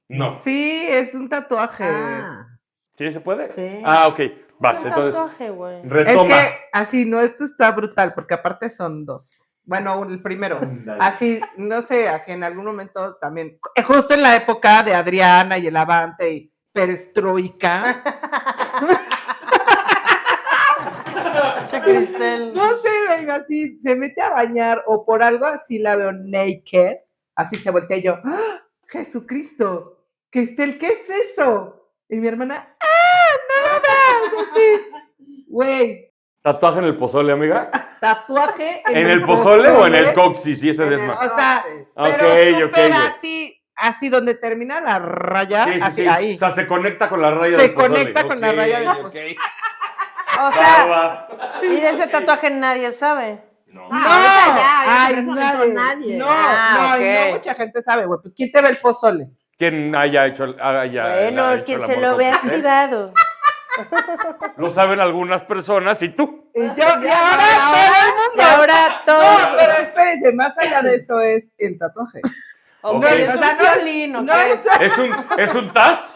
No. Sí, es un tatuaje. Ah, ¿Sí se puede? Sí. Ah, ok. Vas, Un entonces, tatuaje, güey. Es retoma. que así, no, esto está brutal, porque aparte son dos. Bueno, el primero. Ándale. Así, no sé, así en algún momento también, justo en la época de Adriana y el Avante y Perestroika, Che, Cristel. no sé, venga, así se mete a bañar o por algo así la veo naked, así se voltea y yo, ¡Ah! Jesucristo, Cristel, ¿qué es eso? Y mi hermana, nada, así, güey, ¿Tatuaje en el pozole, amiga? tatuaje ¿En el pozole o en el coxis? Sí, ese En es el- más. o sea, Ok, pero ok, súper güey. así donde termina la raya, Sí, sí, así sí. ahí. O sea, se conecta con la raya Se del pozole. conecta con la Ok, raya del ok. pozole. O Va, sea, va. y de ese tatuaje nadie sabe. No. No, ahorita ya, ay, eso no lo hizo nadie. No, Ah, no, ok. no mucha gente sabe, güey. Pues ¿quién te ve el pozole? ¿Quién haya hecho el Bueno, hecho quien el se amor lo con vea Cristel? privado. Lo saben algunas personas y tú. Y yo, y ahora todo el mundo. Y ahora todos. No, pero espérense, más allá de eso es el tatuaje. Hombre, Ok. es O sea, un no es- violín, ¿o no qué? ¿Es un tas?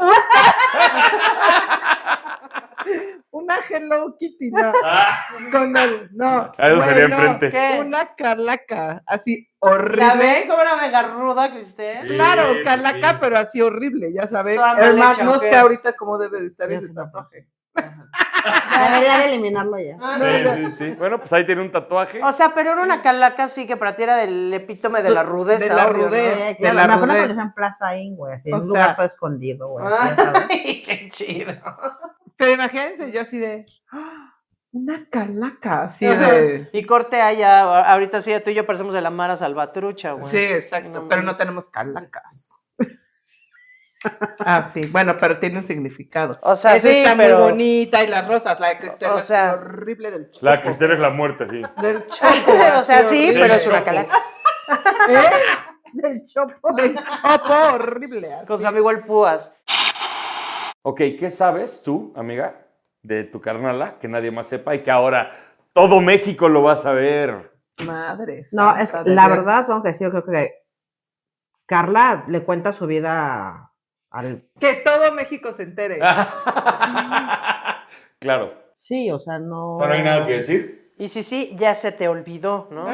Una Hello Kitty, no. Ah, Con el, no. eso güey, sería no, enfrente. ¿Qué? Una calaca, así ¿La horrible. ven como una mega ruda, Cristel? Sí, Claro, pues calaca, sí. pero así horrible, ya sabes. Toda mal Además, hecha, no ¿o qué? sé ahorita cómo debe de estar Ya ese sé. tatuaje. debería de eliminarlo ya. Sí, sí, sí. Bueno, pues ahí tiene un tatuaje. O sea, pero era una calaca así que para ti era del epítome de la rudeza. De la obvio, ¿no? rudez. Sí, de claro, la me acuerdo rudez. cuando estaba en Plaza Inn, güey, así, en O un sea, lugar todo escondido, güey. así, ¿sabes? Ay, qué chido. Pero imagínense, yo así de, una calaca, así de... Y corte allá, ahorita sí, tú y yo parecemos de la Mara Salvatrucha, güey. Sí, exacto, No, pero no. no tenemos calacas. Ah, sí, bueno, pero tiene un significado. O sea, Esa sí, está pero- muy bonita, y las rosas, la de Cristela, O sea- es horrible del chopo. La Cristel es la muerte, sí. Del chopo. O sea, así sí, horrible. pero es una Chopo. calaca. ¿Eh? Del chopo. Del chopo horrible. Así. Con su amigo el Púas. Ok, ¿qué sabes tú, amiga, de tu carnala que nadie más sepa y que ahora todo México lo va a saber? Madre No, es santa, que de la veras. verdad, tengo que decir, yo creo que Carla le cuenta su vida al... Que todo México se entere. Claro. Sí, o sea, no... O sea, no hay nada que decir. Y sí, ya se te olvidó, ¿no?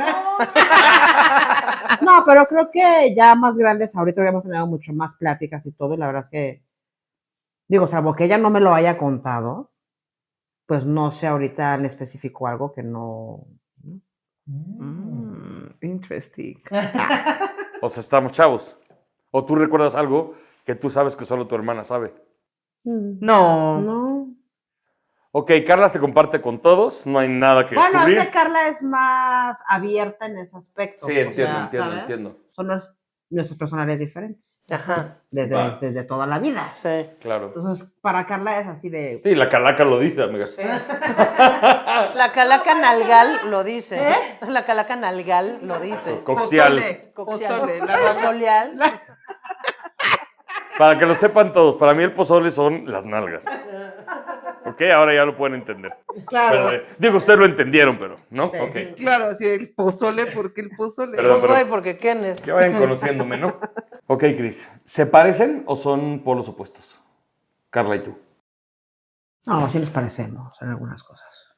No, pero creo que ya más grandes, ahorita hemos tenido mucho más pláticas y todo, y la verdad es que, digo, salvo que ella no me lo haya contado, pues no sé ahorita en específico algo que no... Interesting. O sea, estamos chavos. O tú recuerdas algo que tú sabes que solo tu hermana sabe. No. No. Ok, Carla se comparte con todos, no hay nada que Bueno, descubrir. es que Carla es más abierta en ese aspecto. Sí, o entiendo, sea, entiendo, ¿sabes? entiendo. Son nuestras personalidades diferentes, Ajá, desde toda la vida. sí. Claro. Entonces, para Carla es así de... Sí, la calaca lo dice, amiga. La calaca nalgal lo dice. La calaca nalgal lo dice. Coxial. Pozole, Coxial. Para que lo sepan todos, para mí el pozole son las nalgas. Ok, ahora ya lo pueden entender. Claro. Pero, digo, ustedes lo entendieron, pero, ¿no? Sí. Ok. Claro, así el pozole, porque el pozole. Perdón. Pues, güey, porque Kenneth. Que vayan conociéndome, ¿no? Ok, Cris. ¿Se parecen o son polos opuestos? Carla y tú. No, sí nos parecemos en algunas cosas.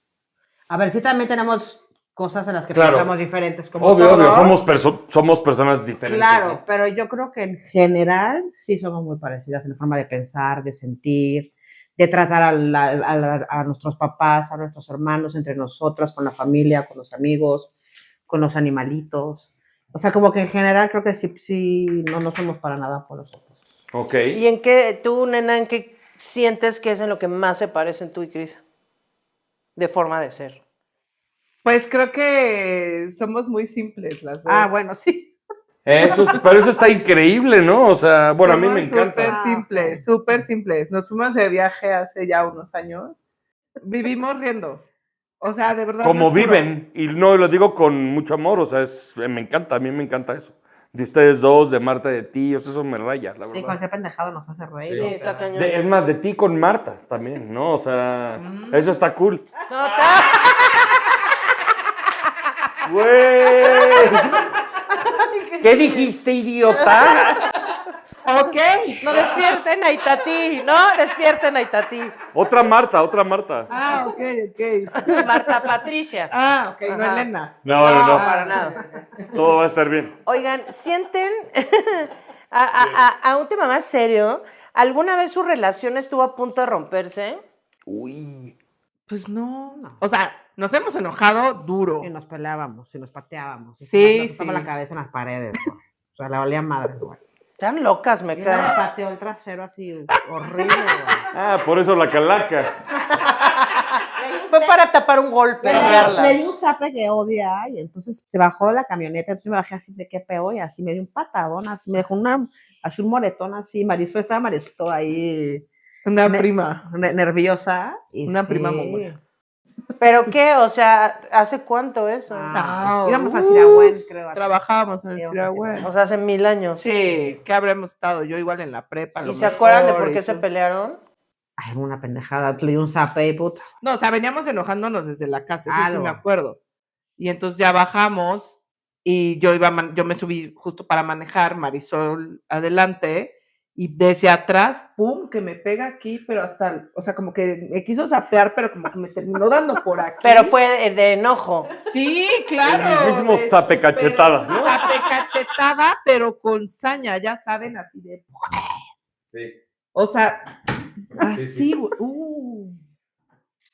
A ver, sí también tenemos cosas en las que Claro. pensamos diferentes, como Obvio, todos. obvio, somos personas diferentes. Claro, ¿no? pero yo creo que en general sí somos muy parecidas en la forma de pensar, de sentir, de tratar a nuestros papás, a nuestros hermanos, entre nosotras, con la familia, con los amigos, con los animalitos. O sea, como que en general creo que sí, no somos para nada por nosotros. Ok. ¿Y en qué, tú, nena, en qué sientes que es en lo que más se parecen tú y Cris? De forma de ser. Pues creo que somos muy simples las dos. Ah, bueno, sí. Pero eso está increíble, ¿no? O sea, bueno, a mí me Súper encanta. simples, sí. súper simples. Nos fuimos de viaje hace ya unos años. Vivimos riendo. O sea, de verdad. Como les juro. viven, y no lo digo con mucho amor, o sea, me encanta, a mí me encanta eso. De ustedes dos, de Marta, de ti, o sea, eso me raya, la Sí, verdad. cualquier pendejado nos hace reír. Sí, o Sí, sea. está cañón. Es más, de ti con Marta también, ¿no? O sea, eso está cool. No, está... ¡Güey! ¿Qué dijiste, idiota? Ok. No despierten a Itatí, no despierten a Itatí. Otra Marta, otra Marta. Ah, ok. Marta Patricia. Ah, ok, no Ajá. Elena. No. Para nada. Todo va a estar bien. Oigan, ¿sienten, a un tema más serio, alguna vez su relación estuvo a punto de romperse? Uy. Pues no. O sea, nos hemos enojado duro. Y nos peleábamos, y nos pateábamos. Y Sí, nos tocamos sí. la cabeza en las paredes. ¿no? O sea, la valía madre, güey. Están locas, me Y me caen. pateó el trasero así, horrible, güey. Ah, por eso la calaca. Fue para tapar un golpe, Carla. Le di un zape que odia y entonces se bajó de la camioneta, entonces me bajé así de qué peo y así me dio un patadón, así me dejó así un moretón así, estaba Marisol ahí Una prima. nerviosa. Y Una sí. prima mongólica. ¿Pero qué? O sea, ¿hace cuánto eso? Íbamos a Siragüen, creo. Trabajábamos en el Íbamos a Siragüen. O sea, hace 1000 años. Sí, que habremos estado yo igual en la prepa. a lo ¿Y se acuerdan de mejor, por y qué se tú. pelearon? Ay, una pendejada, le di un zape y puta. No, o sea, veníamos enojándonos desde la casa, eso sí Algo. me acuerdo. Y entonces ya bajamos y yo yo me subí justo para manejar, Marisol adelante, y desde atrás, pum, que me pega aquí, pero hasta, o sea, como que me quiso zapear, pero como que me terminó dando por aquí. Pero fue de enojo. Sí, claro. El mismísimo de zape cachetada, súper ¿no? Zape cachetada, pero con saña, ya saben, así de... Sí. O sea, Sí, así, sí. güey.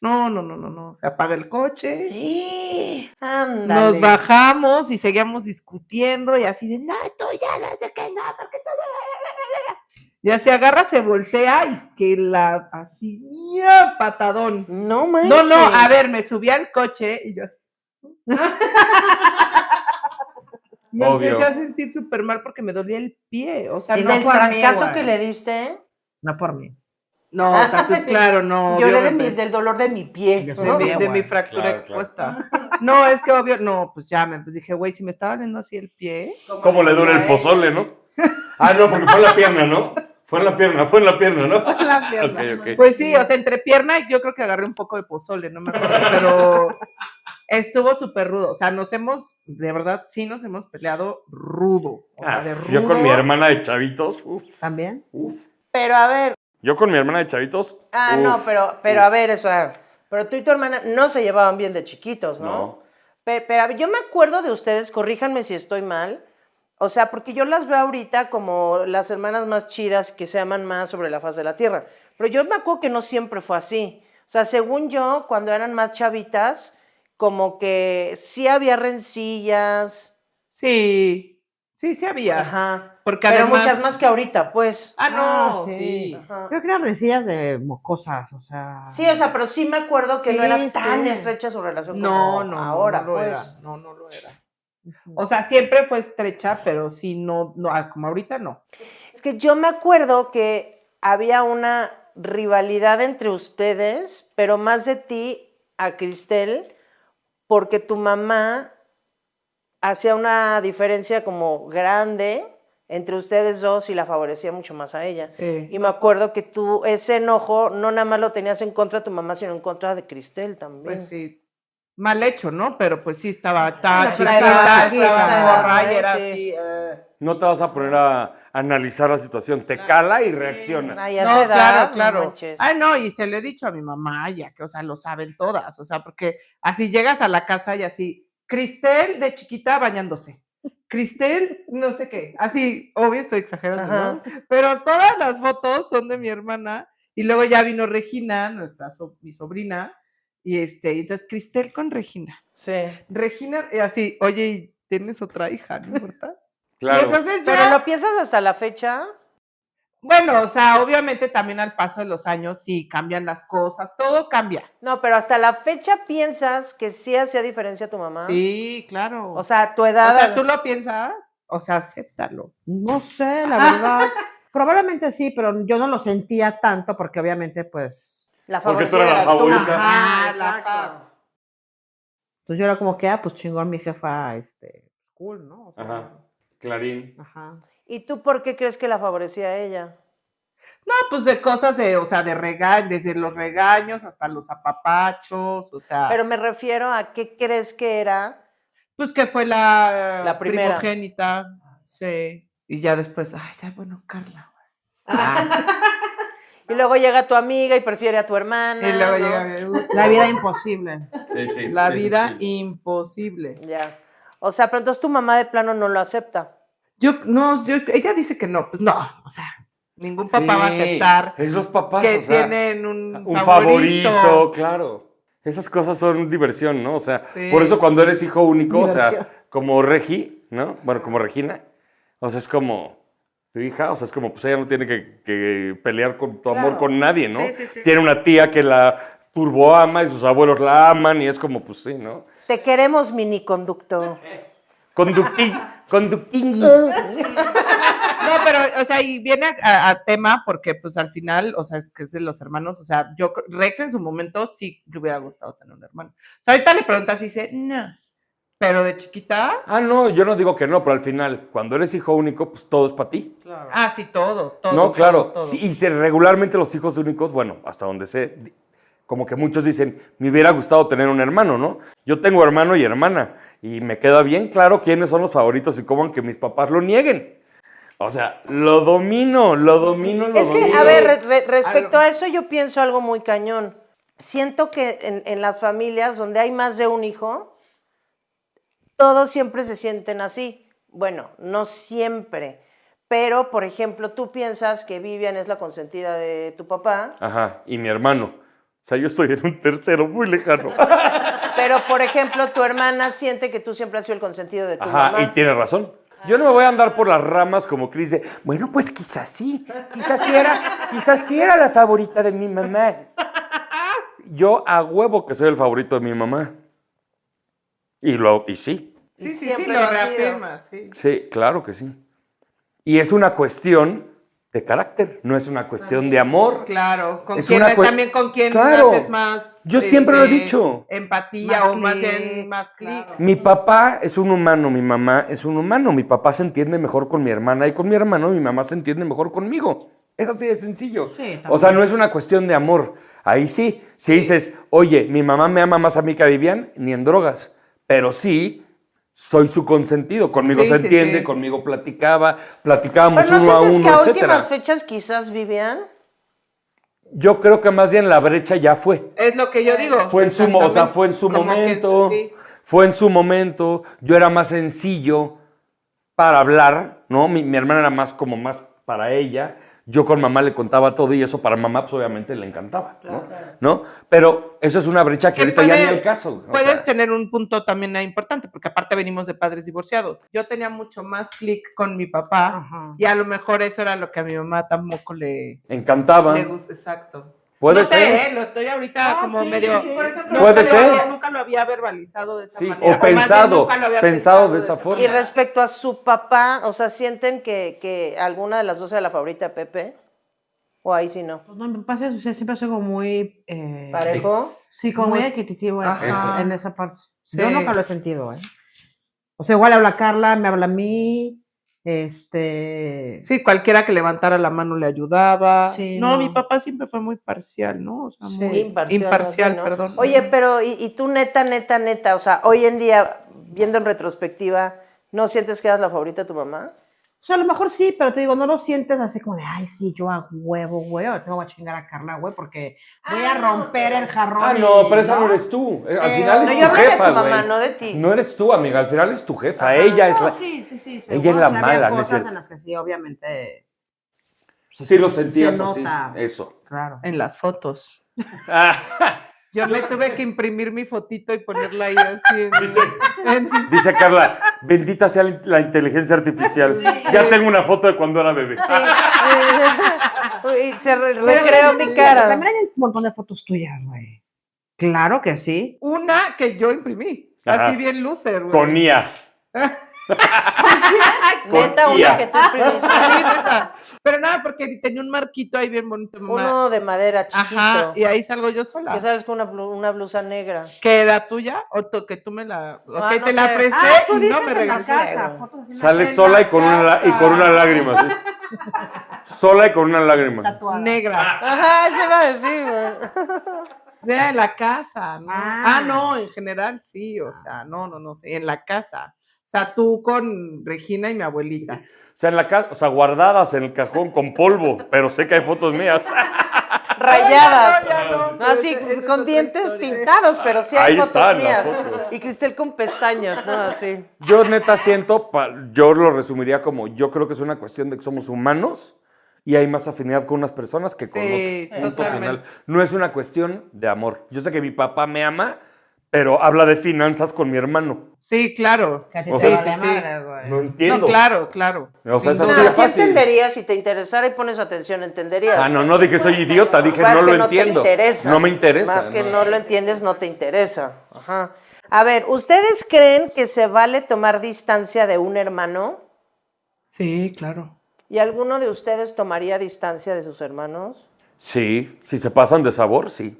No. Se apaga el coche. Ándale. Nos bajamos y seguíamos discutiendo y así de, no, tú ya no sé qué, no, porque todo... Y así agarra, se voltea y que la así, ¡ya! Patadón. No manches. No, a ver, me subí al coche y yo así. Me Obvio. empecé a sentir súper mal porque me dolía el pie. O sea, Sí, no, Del por mí, trancazo güey. que le diste. No por mí. no, pues claro, no. Lloré obvio, del dolor de mi pie. De ¿no? su pie. de mi güey. fractura Claro, expuesta. No, es que obvio, no, pues ya pues dije, güey, si me estaba doliendo así el pie. ¿Cómo le duele el pozole, no? Ah, no, porque fue en la pierna, ¿no? Fue en la pierna, ¿no? La pierna. Ok, ok. Pues sí, o sea, entre pierna yo creo que agarré un poco de pozole, no me acuerdo, pero estuvo súper rudo. O sea, de verdad, sí nos hemos peleado rudo. O sea, de rudo. Yo con mi hermana de chavitos, ¿También? Pero a ver, Yo con mi hermana de chavitos. no, uf, pero uf. a ver, o sea, pero tú y tu hermana no se llevaban bien de chiquitos, ¿no? No. Pero a ver, yo me acuerdo de ustedes, corríjanme si estoy mal, o sea, porque yo las veo ahorita como las hermanas más chidas que se aman más sobre la faz de la tierra, pero yo me acuerdo que no siempre fue así. O sea, según yo, cuando eran más chavitas, como que sí había rencillas, Sí, sí había. ajá, Porque pero además- muchas más que ahorita, pues. Ah, no, sí. sí. Ajá. Creo que eran rencillas de mocosas, o sea. Sí, o sea, pero sí me acuerdo que no Sí, era tan sí. estrecha su relación No, como no, ahora, no lo pues. era. No lo era. O sea, siempre fue estrecha, pero sí, no, como ahorita no. Es que yo me acuerdo que había una rivalidad entre ustedes, pero más de ti a Cristel, porque tu mamá hacía una diferencia como grande entre ustedes dos y la favorecía mucho más a ella. Sí. Y me acuerdo que tú ese enojo no nada más lo tenías en contra de tu mamá, sino en contra de Cristel también. Pues sí. Mal hecho, ¿no? Pero pues sí, estaba Bueno, pero chiquita, era chiquita, estaba morra y ¿eh? era Sí. así. No te vas a poner a analizar la situación. Te cala y reaccionas. Ay, a No, esa edad, claro, no claro. manches. Ay, no, y se le he dicho a mi mamá ya que, o sea, lo saben todas, o sea, porque así llegas a la casa y así, Cristel de chiquita bañándose, Cristel no sé qué, así, obvio estoy exagerando, Ajá. ¿no? Pero todas las fotos son de mi hermana y luego ya vino Regina, mi sobrina, y entonces Cristel con Regina. Sí. Regina, así, oye, ¿y tienes otra hija, no importa? Y Claro. entonces Pero ya, lo piensas hasta la fecha. bueno, o sea, obviamente también al paso de los años sí cambian las cosas, todo cambia. No, pero hasta la fecha piensas que sí hacía diferencia tu mamá. Sí, claro. O sea, tu edad. O sea, ¿tú lo piensas? O sea, acéptalo. No sé, la verdad. Probablemente sí, pero yo no lo sentía tanto porque obviamente, pues. La Porque tú favorecida eras la eras tú. favorita. Ajá, la exacto. fab. Entonces yo era como que, pues chingón, mi jefa, cool, ¿no? O sea, Ajá. Clarín. Ajá. ¿Y tú por qué crees que la favorecía a ella? No, pues de cosas o sea, desde los regaños hasta los apapachos, o sea, Pero me refiero a qué crees que era. pues que fue la, La primera. primogénita, sí, y ya después, ay, ya bueno, Carla. Y luego llega tu amiga y prefiere a tu hermana. Y luego ¿no? llega La vida imposible. Sí, sí. la sí, sí, vida sí. imposible. Ya. O sea, pero entonces tu mamá de plano no lo acepta. Ella dice que no, pues no, o sea, ningún papá va a Sí, aceptar esos papás, que o sea, tienen un favorito, claro. Esas cosas son diversión, ¿no? O sea, Sí. por eso cuando eres hijo único, o Diversión. sea, como Regi, ¿no? Bueno, como Regina, o sea, es como tu hija, o sea, es como, pues ella no tiene que pelear con tu amor Claro. con nadie, ¿no? Sí, sí, sí. Tiene una tía que la turbo ama y sus abuelos la aman y es como, pues sí, ¿no? Te queremos, miniconducto. Conductingui. No, pero, o sea, y viene a tema porque, pues, al final, o sea, es que es de los hermanos, o sea, Rex en su momento sí le hubiera gustado tener un hermano. O sea, ahorita le preguntas y dice, no, pero de chiquita, Ah, no, yo no digo que no, pero al final, cuando eres hijo único, pues todo es para ti. sí, todo. No, claro. todo. Sí, y regularmente los hijos únicos, bueno, hasta donde sé, como que muchos dicen, me hubiera gustado tener un hermano, ¿no? Yo tengo hermano y hermana, y me queda bien claro quiénes son los favoritos y cómo aunque mis papás lo nieguen. O sea, lo domino. Es que, a ver, respecto a eso yo pienso algo muy cañón. Siento que en las familias donde hay más de un hijo, todos siempre se sienten así. Bueno, no siempre. Pero, por ejemplo, tú piensas que Vivian es la consentida de tu papá. Ajá, y mi hermano. O sea, yo estoy en un tercero muy lejano. Pero, por ejemplo, tu hermana siente que tú siempre has sido el consentido de tu Ajá, mamá. y tiene razón. Yo no me voy a andar por las ramas como Cris de, bueno, pues quizás sí era la favorita de mi mamá. Yo a huevo que soy el favorito de mi mamá. Y sí. Sí, siempre lo lo ha sido. reafirmas, sí. Sí, claro que sí. Y es una cuestión de carácter, no es una cuestión de amor. Claro, También con quién Claro. haces más. Yo siempre lo he dicho. Empatía Más o más clic, bien más clic. claro. Mi papá es un humano, mi mamá es un humano. Mi papá se entiende mejor con mi hermana y con mi hermano, mi mamá se entiende mejor conmigo. Es así de sencillo. Sí, también. O sea, no es una cuestión de amor. Ahí sí, si dices, oye, mi mamá me ama más a mí que a Vivian, ni en drogas. Pero sí, soy su consentido. Conmigo Sí, se sí, entiende, sí. conmigo platicábamos Pero ¿no uno a sientes que uno, a etcétera. últimas fechas quizás Vivian? Yo creo que más bien la brecha ya fue. Es lo que yo digo. Fue en su, o sea, fue en su Como que momento. sí. Fue en su momento. Yo era más sencillo para hablar, ¿no? Mi hermana era más como más para ella. Yo con mamá le contaba todo y eso para mamá pues obviamente le encantaba, ¿no? Pero eso es una brecha que ahorita ya ni el caso. O Puedes sea, tener un punto también importante, porque aparte venimos de padres divorciados. Yo tenía mucho más clic con mi papá Ajá. y a lo mejor eso era lo que a mi mamá tampoco le encantaba. gusta. Exacto. Puede no sé, ser. lo estoy ahorita No, como sí, medio. sí, sí. Por ejemplo, Puede ser. Nunca lo había verbalizado de esa Sí, manera. o pensado, nunca lo había pensado de esa forma. Y respecto a su papá, o sea, ¿sienten que alguna de las dos era la favorita de Pepe? ¿O ahí sí no? Pues no, me pasa eso, o sea, siempre soy como muy... ¿Parejo? Sí, como muy Muy- equitativo Ajá. en esa parte. Sí. Yo nunca lo he sentido, ¿eh? O sea, igual habla Carla, me habla a mí, Sí, cualquiera que levantara la mano le ayudaba. Sí, no, no. mi papá siempre fue muy parcial, ¿no? O sea, Sí. muy más imparcial, bien, ¿no? perdón. Oye, pero ¿y tú neta, o sea, hoy en día, viendo en retrospectiva, ¿no sientes que eras la favorita de tu mamá? O sea, a lo mejor sí, pero te digo, no lo sientes así como de, ay, sí, yo a huevo, güey, ahora tengo que chingar a Carla, güey, porque voy a romper el jarrón. Ah, no, pero esa no eres tú. Al final No, es yo tu hablo de jefa, tu mamá, güey. no de ti. No eres tú, amiga. Al final es tu jefa. Ella es No, la... sí, Ella seguro, es la o sea, había mala, ¿no es cosas cierto? en las que sí, obviamente. Sí lo se sentías así. nota. Eso. Claro. En las fotos. Yo me tuve que imprimir mi fotito y ponerla ahí así. Dice Carla, bendita sea la inteligencia artificial. Ya tengo una foto de cuando era bebé. Sí. Uy, se recreó mi cara. También hay un montón de fotos tuyas, güey. Claro que sí. Una que yo imprimí. Ajá. Así bien loser, güey. Con IA. Neta, IA. una que tú imprimiste. Sí, neta. Pero nada, porque tenía un marquito ahí bien bonito, mamá. Uno de madera chiquito. Ajá, y ahí salgo yo sola. ¿Qué sabes con una blusa negra? ¿Que era tuya? ¿O que tú me la... Ah, que no te la sé. presté tú y dices no me en la regresé? casa, fotos así en la Sale casa. sola y con una lágrima. ¿sí? Sola y con una lágrima. Tatuada. Negra. Ajá, se iba a decir, güey. De la casa, ¿no? Ah. No, en general sí, o sea, no, sí, en la casa. O sea, tú con Regina y mi abuelita. O sea, en la casa, o sea, guardadas en el cajón con polvo, pero sé que hay fotos mías. Rayadas. Ya no, No, así, esa es con otra dientes historia. pintados, pero sí hay Ahí fotos están las mías. fotos. Y Cristel con pestañas, ¿no? Así. Yo neta siento, yo lo resumiría como, yo creo que es una cuestión de que somos humanos y hay más afinidad con unas personas que con Sí, otras. Punto totalmente. final. No es una cuestión de amor. Yo sé que mi papá me ama, pero habla de finanzas con mi hermano. Sí, claro. Que a ti O te sea, vale sí, sí. madre, güey. No entiendo. No, claro. O sea, Sin es así duda. de No, sí fácil. entenderías si te interesara y pones atención, entenderías. Ah, no dije soy idiota, dije Pues no es lo que no entiendo. te interesa. No me interesa. Más que no. no lo entiendes, no te interesa. Ajá. A ver, ¿ustedes creen que se vale tomar distancia de un hermano? Sí, claro. ¿Y alguno de ustedes tomaría distancia de sus hermanos? Sí, si se pasan de sabor, sí.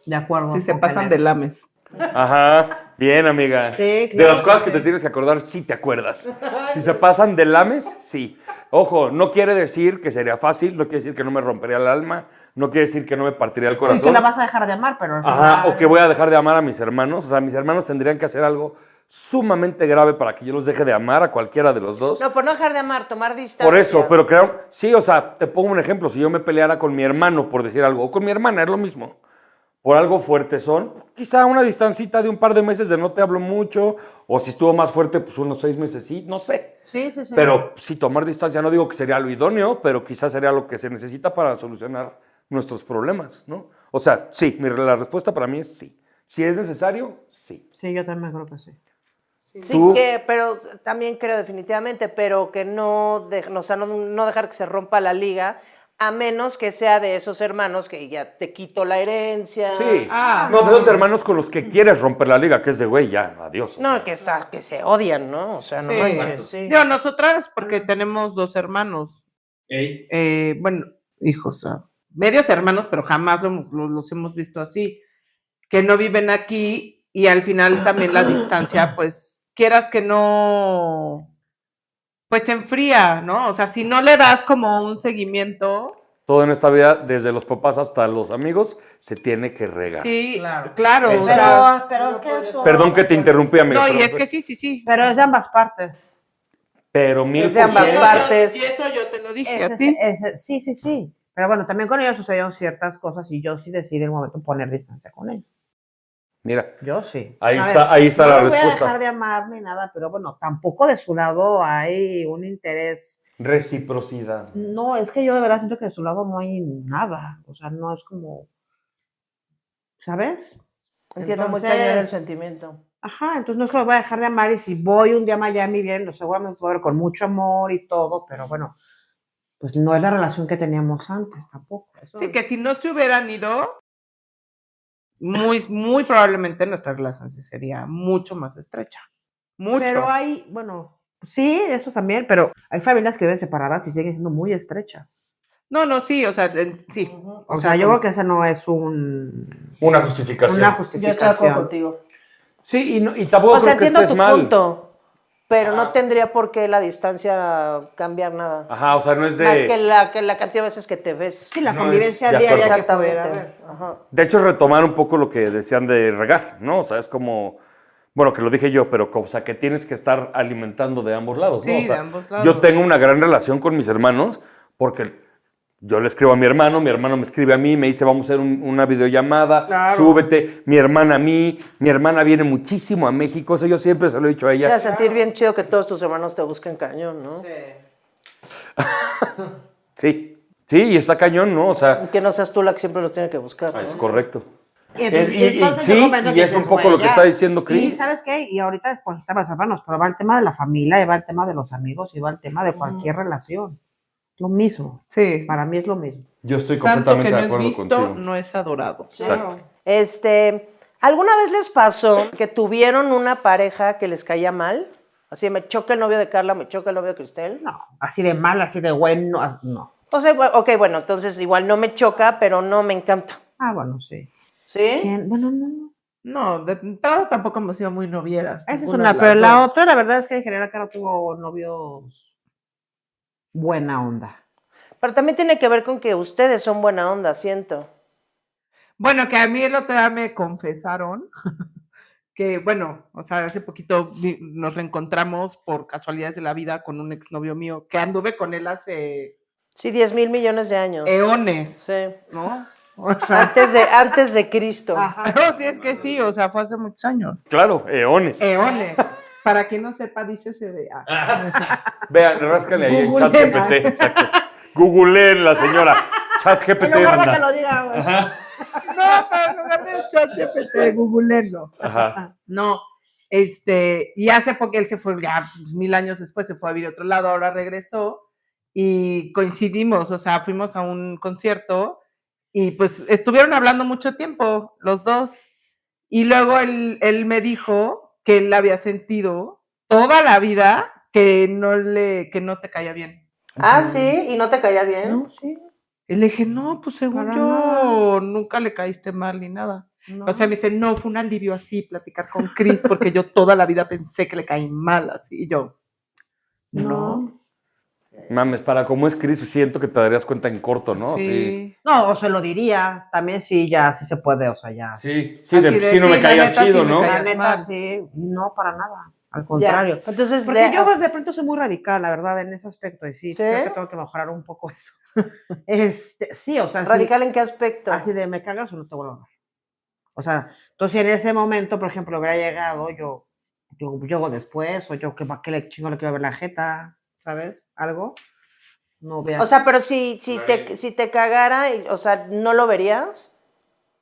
De acuerdo. Si se con pasan Pelé. de lames. Ajá, bien, amiga. Sí, De claro las cosas que que te tienes que acordar, sí te acuerdas. Si se pasan de lames, sí. Ojo, no quiere decir que sería fácil, no quiere decir que no me rompería el alma, no quiere decir que no me partiría el Sí, corazón. que la vas a dejar de amar, pero... al Ajá, final- o que voy a dejar de amar a mis hermanos. O sea, mis hermanos tendrían que hacer algo sumamente grave para que yo los deje de amar a cualquiera de los dos. No, por no dejar de amar, tomar distancia. Por eso, pero creo, sí, o sea, te pongo un ejemplo. Si yo me peleara con mi hermano por decir algo, o con mi hermana, es lo mismo. Por algo fuerte son, quizá una distancita de un par de meses de no te hablo mucho, o si estuvo más fuerte, pues unos 6 meses, sí, no sé. Sí. Pero sí, tomar distancia, no digo que sería lo idóneo, pero quizás sería lo que se necesita para solucionar nuestros problemas, ¿no? O sea, sí, la respuesta para mí es sí. Si es necesario, sí. Sí, yo también creo que sí. Sí, Tú- pero también creo definitivamente, pero que no dejar que se rompa la liga, a menos que sea de esos hermanos que ya te quito la herencia. Sí. Ah, No, de esos hermanos con los que quieres romper la liga, que es de güey, ya, adiós. o No, sea. que se odian, ¿no? O sea, no Sí. manches, sí. Digo, nosotras, porque tenemos 2 hermanos, bueno, hijos, medios hermanos, pero jamás los hemos visto así, que no viven aquí y al final también la distancia, pues quieras que no, pues se enfría, ¿no? O sea, si no le das como un seguimiento, Todo en esta vida, desde los papás hasta los amigos, se tiene que regar. sí, Claro. claro, o sea, Pero es que eso... Perdón que te interrumpí, amigo. no, y pero- es que sí. Pero es de ambas partes. Pero Es de ambas 1000%. partes. Y eso yo te lo dije a ti. Sí. Pero bueno, también con ellos sucedieron ciertas cosas y yo sí decidí en el momento poner distancia con ellos. Mira, Yo sí. ahí A está, ver, ahí está no la los voy a respuesta. dejar de amar ni nada, pero bueno, tampoco de su lado hay un interés. Reciprocidad. No, es que yo de verdad siento que de su lado no hay nada. O sea, no es como, ¿sabes? Entiendo muy Entonces- cañón el sentimiento. Ajá, entonces no es que los voy a dejar de amar y si voy un día a Miami bien, seguramente voy a ver con mucho amor y todo, pero bueno, pues no es la relación que teníamos antes tampoco. Eso Sí, es- que si no se hubieran ido, muy probablemente nuestra relación sí sería mucho más estrecha. Mucho. Pero hay, bueno, sí, eso también, pero hay familias que viven separadas y siguen siendo muy estrechas. No, sí, o sea, sí. O sea, yo creo que ese no es Una justificación. una Yo estoy de acuerdo justificación. contigo. Sí, y tampoco O sea, creo que entiendo estés tu mal. punto, pero no tendría por qué la distancia cambiar nada. Ajá, o sea, no es de... Más que la cantidad de veces que te ves. Sí, la No convivencia es de diaria acuerdo. que pudiera Exactamente. haber. Ajá. De hecho, retomar un poco lo que decían de regar, ¿no? O sea, es como... Bueno, que lo dije yo, pero o sea, que tienes que estar alimentando de ambos lados, ¿no? Sí, O sea, de ambos lados. yo tengo una gran relación con mis hermanos porque yo le escribo a mi hermano me escribe a mí, me dice, vamos a hacer una videollamada, Claro. súbete, mi hermana a mí, mi hermana viene muchísimo a México, eso yo siempre se lo he dicho a Te va ella. a sentir bien chido que todos tus hermanos te busquen cañón, ¿no? Sí, y está cañón, ¿no? O sea, Que no seas tú la que siempre los tiene que buscar. ¿no? es correcto. Y entonces- Y entonces sí, llegó un momento y que es un dices, poco güey, lo que ya. está diciendo Y Chris. ¿sabes qué? Y ahorita pues están los hermanos, pero va el tema de la familia, y va el tema de los amigos, y va el tema de cualquier relación. Lo mismo. Sí. Para mí es lo mismo. Yo estoy Santo completamente que no de es acuerdo visto, contigo. no es adorado. Exacto. ¿Alguna vez les pasó que tuvieron una pareja que les caía mal? Así, me choca el novio de Carla, me choca el novio de Cristel. No, así de mal, así de bueno, no. O sea, ok, bueno, entonces igual no me choca, pero no me encanta. Ah, bueno, sí. ¿Sí? ¿Quién? Bueno, no. No, de entrada tampoco hemos sido muy novieras. Esa es ninguna una, de pero las la dos. otra, la verdad es que en general Caro tuvo novios buena onda. Pero también tiene que ver con que ustedes son buena onda, siento. Bueno, que a mí el otro día me confesaron que, bueno, o sea, hace poquito nos reencontramos por casualidades de la vida con un exnovio mío, que anduve con él hace Sí, 10,000 millones de años. eones, Sí. ¿no? O sea, Antes de Cristo. no, sí es que sí, o sea, fue hace muchos años. Claro, eones. Eones. Para quien no sepa, dícese de... Vean, ráscale ahí en Google. chat GPT. Exacto. Googleen la señora. Chat GPT. En lugar de que manda. lo diga, güey. No, pero en lugar de ChatGPT, googleenlo. Ajá. No, y hace poco él se fue, ya 1000 años después se fue a vivir a otro lado, ahora regresó y coincidimos, o sea, fuimos a un concierto y pues estuvieron hablando mucho tiempo los dos y luego él me dijo que él había sentido toda la vida que no te caía bien. Ah, sí, y no te caía bien. No, sí. Y le dije, no, pues según Para yo, nada. nunca le caíste mal ni nada. No. O sea, me dice, no, fue un alivio así platicar con Chris porque yo toda la vida pensé que le caí mal así. Y yo, no. Mames, para cómo es Chris, siento que te darías cuenta en corto, ¿no? Sí. No, o se lo diría. También sí, ya sí se puede, o sea, ya. Sí, Así de, sí no me sí, la caía neta, chido, sí me ¿no? caía. La neta, mal. sí. No, para nada. Al Ya. contrario. Entonces, Porque yo de pronto soy muy radical, la verdad, en ese aspecto. Y sí, ¿Sí? creo que tengo que mejorar un poco eso. Sí, o sea, sí. ¿radical en qué aspecto? Así de me cagas o no te vuelvo a ver. O sea, entonces en ese momento, por ejemplo, hubiera llegado, yo llego después, o yo, ¿qué le chingo le quiero ver la jeta? ¿Sabes? ¿Algo? No hubiera. O sea, pero si te cagara, o sea, ¿no lo verías?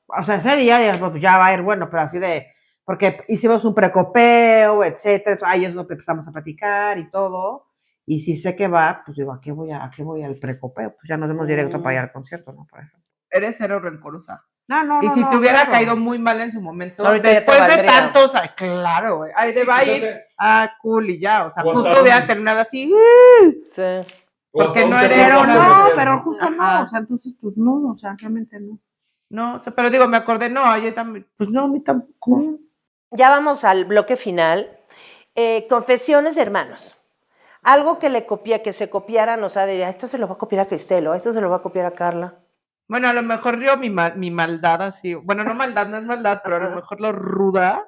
O sea, ese día ya, pues, ya va a ir bueno, pero así de porque hicimos un precopeo, etcétera, entonces, ahí es donde empezamos a platicar y todo, y si sé que va, pues digo, a qué voy al precopeo? Pues ya nos vemos directo para ir al concierto, ¿no? Por ejemplo. Eres cero rencorosa. No, Y si te no, hubiera claro. caído muy mal en su momento, Ahorita ya te después de valdría. tantos, ay, claro, güey. Ahí de va a ir, cool, y ya. O sea, O hasta justo hubieras un- terminado así. Sí. O Porque hasta un no terror eres- Pero familiar no, de pero ser, justo Ajá. no, o sea, entonces, pues no, o sea, realmente no. No, o sea, pero digo, me acordé, no, yo también, pues no, a mí tampoco. Ya vamos al bloque final. Confesiones de hermanos. Algo que que se copiaran, o sea, diría, esto se lo va a copiar a Cristelo, esto se lo va a copiar a Carla. Bueno, a lo mejor yo mi maldad así, bueno, no maldad, no es maldad, pero a lo mejor lo ruda,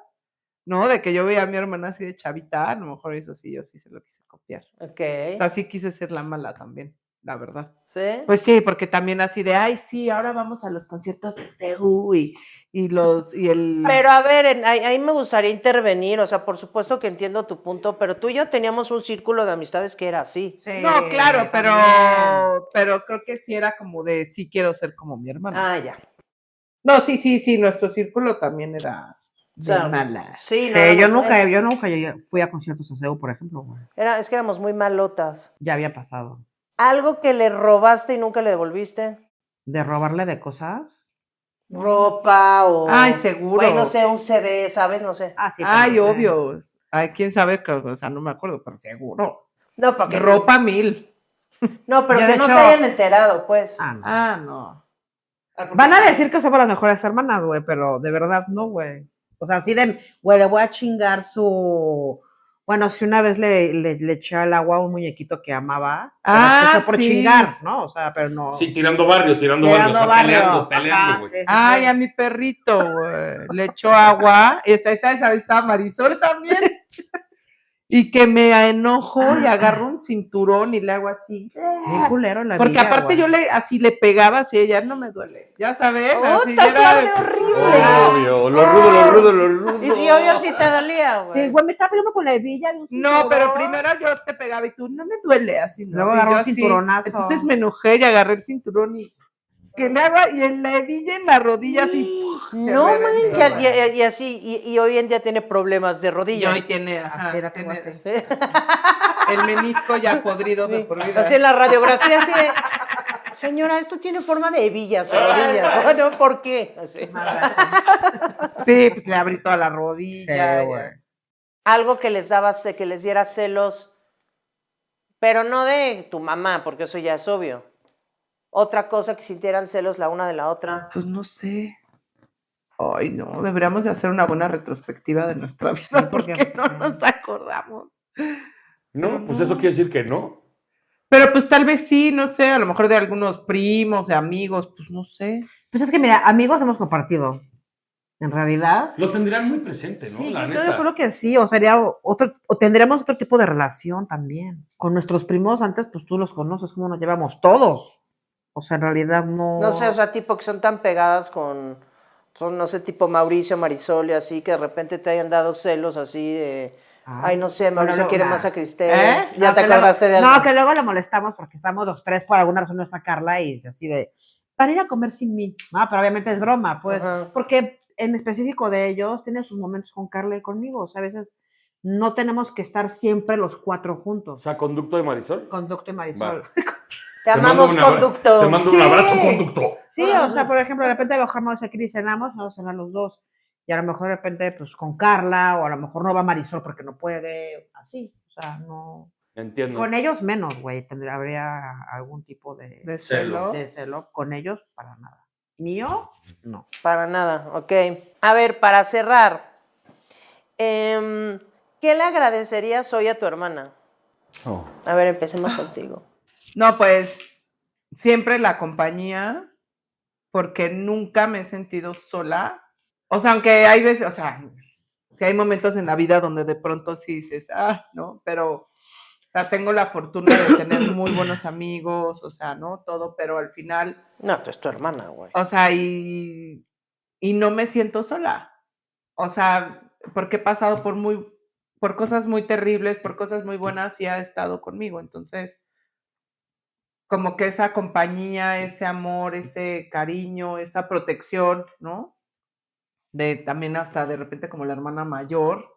¿no? De que yo veía a mi hermana así de chavita, a lo mejor eso sí, yo sí se lo quise copiar. Ok. O sea, sí quise ser la mala también, la verdad. ¿Sí? Pues sí, porque también así de, ay, sí, ahora vamos a los conciertos de CEU y el... Pero a ver, ahí me gustaría intervenir, o sea, por supuesto que entiendo tu punto, pero tú y yo teníamos un círculo de amistades que era así. Sí, No, claro, también. pero creo que sí era como de, sí quiero ser como mi hermana. Ah, ya. No, sí, nuestro círculo también era O sea, de malas. Sí, Sí, no, éramos- yo nunca fui a conciertos a CEU, por ejemplo, güey. es que éramos muy malotas. Ya había pasado. Algo que le robaste y nunca le devolviste. ¿De robarle de cosas? Ropa o. Ay, seguro. Güey, no sé, un CD, ¿sabes? No sé. Ah, sí. Ay, también. obvio. Ay, quién sabe, o sea, no me acuerdo, pero seguro. No, porque. Ropa 1000. No, pero Yo, que de no hecho- se hayan enterado, pues. Ah, no. Ah, no. Van a decir que somos las mejores hermanas, güey, pero de verdad no, güey. O sea, así de, güey, le voy a chingar su... Bueno, si una vez le eché al agua a un muñequito que amaba, Ah, pero fue por sí. chingar, ¿no? O sea, pero no... Sí, tirando barrio, o sea, barrio. peleando, Ajá, güey. sí, sí, Ay, sí. a mi perrito, güey. Le echó agua. Esa vez estaba Marisol también. Y que me enojo y agarro un cinturón y le hago así. Bien culero la Porque villa, aparte güey. yo así le pegaba así, ella no me duele. Ya saben, así ¡Puta, ya era- suave, horrible! Obvio, lo rudo. Y si obvio sí te dolía, güey. Sí, güey, me está pegando con la hebilla de un No, cinturón. pero primero yo te pegaba y tú, no me duele así, ¿no? Luego Y agarró yo un así, cinturonazo. Entonces me enojé y agarré el cinturón y que le haga, y en la hebilla, en la rodilla, así. se No reventó, manches, güey. y así, y hoy en día tiene problemas de Y rodilla. hoy tiene, ajá, Así la tengo tiene así. el menisco ya podrido de por vida. Así en la radiografía, así de, señora, esto tiene forma de hebilla, su rodilla. Bueno, ¿por qué? Así. Sí, pues le abrí toda la rodilla. Sí, y güey. así. Algo que que les diera celos, pero no de tu mamá, porque eso ya es obvio. Otra cosa que sintieran celos la una de la otra. Pues no sé. Ay, no, deberíamos de hacer una buena retrospectiva de nuestra vida porque- porque no nos acordamos. No, pues eso quiere decir que no. Pero pues tal vez sí, no sé, a lo mejor de algunos primos, de amigos, pues no sé. Pues es que mira, amigos hemos compartido. En realidad. Lo tendrían muy presente, ¿no? Sí, La yo neta. creo que sí, o sería otro, o tendremos otro tipo de relación también. Con nuestros primos antes, pues tú los conoces, cómo nos llevamos todos. O sea, en realidad no. No sé, o sea, tipo que son tan pegadas son, no sé, tipo Mauricio, Marisol y así, que de repente te hayan dado celos así de, ay, no sé, Mauricio luego, quiere nah. más a Cristel. ¿Eh? Ya No, te que luego- acordaste de algo. No, que luego le molestamos porque estamos los tres, por alguna razón no está Carla, y es así de, para ir a comer sin mí. No, pero obviamente es broma, pues, Ajá. porque en específico de ellos, tiene sus momentos con Carla y conmigo. O sea, a veces no tenemos que estar siempre los cuatro O juntos. sea, conducto de Marisol. Conducto y Marisol. Va. Te amamos, mando un abra- conducto. Te mando Sí. un abrazo, conducto. Sí, o sea, por ejemplo, de repente bajamos aquí y cenamos, vamos a cenar los dos. Y a lo mejor de repente, pues con Carla, o a lo mejor no va Marisol porque no puede, así. O sea, no. Entiendo. Con ellos menos, güey. Habría algún tipo De de celo. celo. Con ellos, para nada. ¿Mío? No. Para nada, ok. A ver, para cerrar, ¿qué le agradecerías hoy a tu hermana? Oh. A ver, empecemos contigo. No, pues siempre la compañía, porque nunca me he sentido sola. O sea, aunque hay veces, o sea, sí hay momentos en la vida donde de pronto sí dices, no, pero, o sea, tengo la fortuna de tener muy buenos amigos, o sea, ¿no? Todo, pero al final, No, tú es tu hermana, güey. o sea, y no me siento sola. O sea, porque he pasado por cosas muy terribles, por cosas muy buenas y ha estado conmigo. Entonces, como que esa compañía, ese amor, ese cariño, esa protección, ¿no? también hasta de repente como la hermana mayor,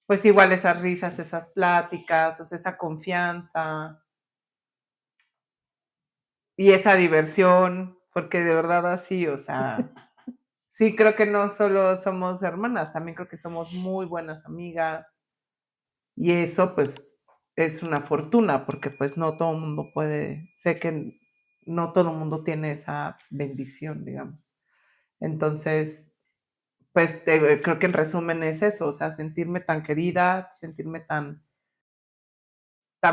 pues igual esas risas, esas pláticas, o sea, esa confianza y esa diversión, porque de verdad así, o sea, sí creo que no solo somos hermanas, también creo que somos muy buenas amigas y eso pues es una fortuna, porque pues no todo el mundo puede, sé que no todo el mundo tiene esa bendición, digamos. Entonces, pues creo que en resumen es eso, o sea, sentirme tan querida, sentirme tan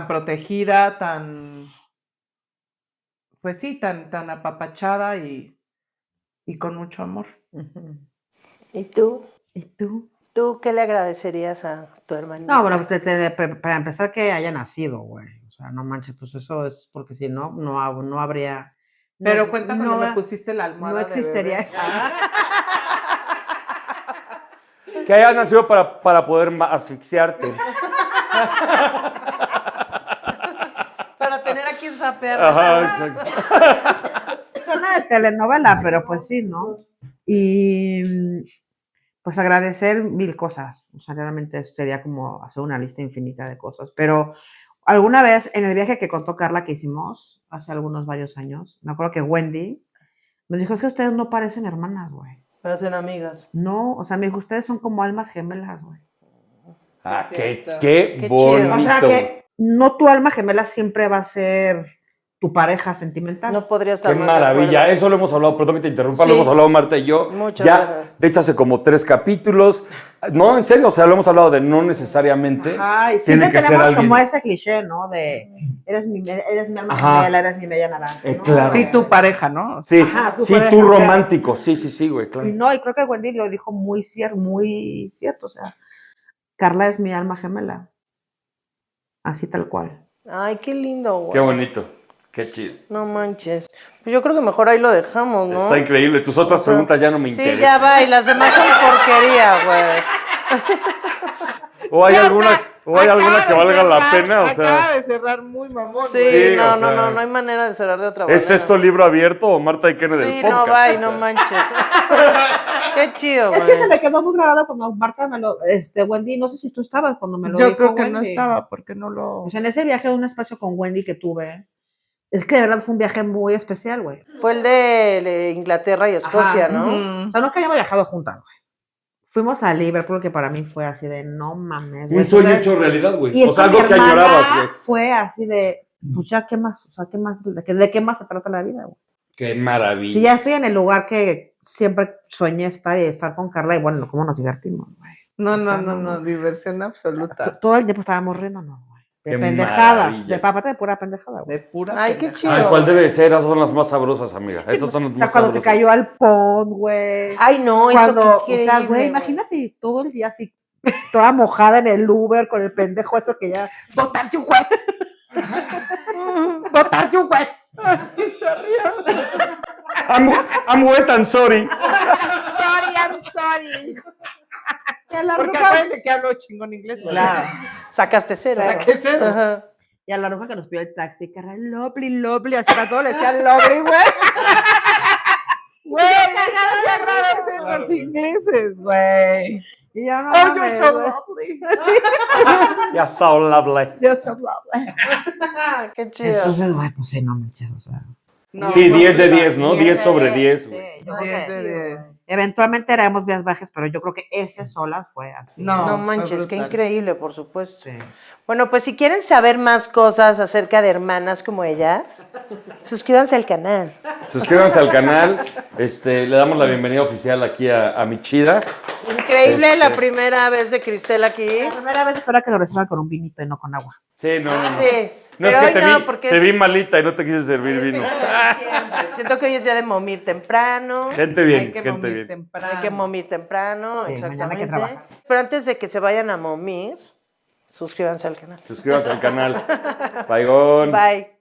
protegida, pues sí, tan apapachada y con mucho amor. Ujú. ¿Y tú? ¿Y tú? ¿Tú qué le agradecerías a tu hermanita? No, bueno, para empezar que haya nacido, güey. O sea, no manches, pues eso es porque si no, no habría. Pero no- cuenta cuando no- me pusiste la almohada no de existiría bebé. eso. Que hayas nacido para poder asfixiarte. Para tener a quien sapear. Ajá, exacto. Suena de telenovela, pero pues sí, ¿no? Y pues agradecer mil cosas. O sea, realmente sería como hacer una lista infinita de cosas. Pero alguna vez en el viaje que contó Carla que hicimos hace varios años, me acuerdo que Wendy me dijo, es que ustedes no parecen hermanas, güey. Para ser amigas. No, o sea, me dijo, ustedes son como almas gemelas, güey. Ah, qué Qué bonito. O sea, que no tu alma gemela siempre va a ser tu pareja sentimental. No podría estar Qué más de maravilla. acuerdo. Eso lo hemos hablado, perdón que te interrumpa, Sí. lo hemos hablado Marta y yo. Muchas ya, veces. de hecho, hace como 3 capítulos. No, en serio, o sea, lo hemos hablado de no necesariamente Ajá, y tiene siempre que ser tenemos alguien. como ese cliché, ¿no? De eres mi alma Ajá. gemela, eres mi media naranja. ¿no? Claro. Sí, tu pareja, ¿no? Sí, Ajá, tu sí, pareja, tú claro. romántico. Sí, güey, claro. Y no, y creo que Wendy lo dijo muy cierto, o sea, Carla es mi alma gemela. Así tal cual. Ay, qué lindo, güey. Qué bonito. Qué chido. No manches. Pues yo creo que mejor ahí lo dejamos, ¿no? Está increíble. Tus otras O sea, preguntas ya no me interesan. Sí, ya va, y las demás son porquería, güey. ¿O hay alguna que valga la pena? O Acaba sea, de cerrar muy mamón. Sí, Sí, no, o sea, no hay manera de cerrar de otra manera. ¿es esto libro abierto o Marta y Kennedy del Sí, podcast? no, bye, O no sea, manches. Qué chido, Es güey. que se me quedó muy grabado cuando Marta Wendy, no sé si tú estabas cuando me lo Yo dijo creo que Wendy. no estaba porque no lo... Pues en ese viaje a un espacio con Wendy que tuve, es que de verdad fue un viaje muy especial, güey. Fue el de Inglaterra y Escocia, Ajá, ¿no? O sea, no que hayamos viajado juntas, güey. Fuimos a Liverpool, que para mí fue así de no mames, un güey. sueño Entonces, hecho realidad, güey. y O sea, con mi algo que hermana añorabas, güey. fue así de, pues ya, ¿qué más? O sea, ¿qué más? ¿De qué más se trata la vida, güey? Qué maravilla. Si ya estoy en el lugar que siempre soñé estar con Carla, y bueno, cómo nos divertimos, güey. No, O sea, no, diversión absoluta. Todo el tiempo estábamos riendo, no, güey. De Qué pendejadas, maravilla. aparte de pura pendejada, güey. De pura Ay, qué pendejada. chido. Ay, ¿cuál debe de ser? Esas son las más sabrosas, amiga. Esas son las O sea, más cuando se sabrosas. cayó al pond, güey. Ay, no, Cuando, eso qué o sea, increíble, güey, imagínate todo el día así, toda mojada en el Uber con el pendejo eso que ya, botar you wet. Botar you wet. ¿Quién se ríe? I'm wet and sorry. Sorry, I'm sorry. Y a la Porque ruca, acuérdense que hablo chingón inglés. ¿verdad? claro. Sacaste cero. Saqué cero. Ajá. Y a la ruca que nos pidió el taxi, que era lovely, así para todo le decían lovely, güey. Güey, ya se agradecen los ingleses, güey. Y yo no Oh, you're mames, so güey. lovely. Ya so lovely. You're so lovely. Qué chido. Entonces, güey, pues sí, no manches, o sea. No, Sí, fue 10 de brutal. 10, ¿no? 10 sobre 10. Sí, güey. yo creo 10 que de 10. eventualmente haremos vías bajas, pero yo creo que ese sola fue así. No. No fue manches, qué brutal. increíble, por supuesto. Sí. Bueno, pues si quieren saber más cosas acerca de hermanas como ellas, suscríbanse al canal. Suscríbanse al canal. Le damos la bienvenida oficial aquí a mi chida. Increíble la primera vez de Cristel aquí. La primera vez espero que lo reciban con un vinito y no con agua. Sí, no. Sí, No, pero es hoy que no, porque te es vi malita y no te quise servir vino. siempre. Siento que hoy es día de momir temprano. Gente bien, Hay que gente momir bien. temprano. Hay que momir temprano, Sí, mañana hay que exactamente. trabajar. Pero antes de que se vayan a momir, suscríbanse al canal. Suscríbanse al canal. Bye. Bye.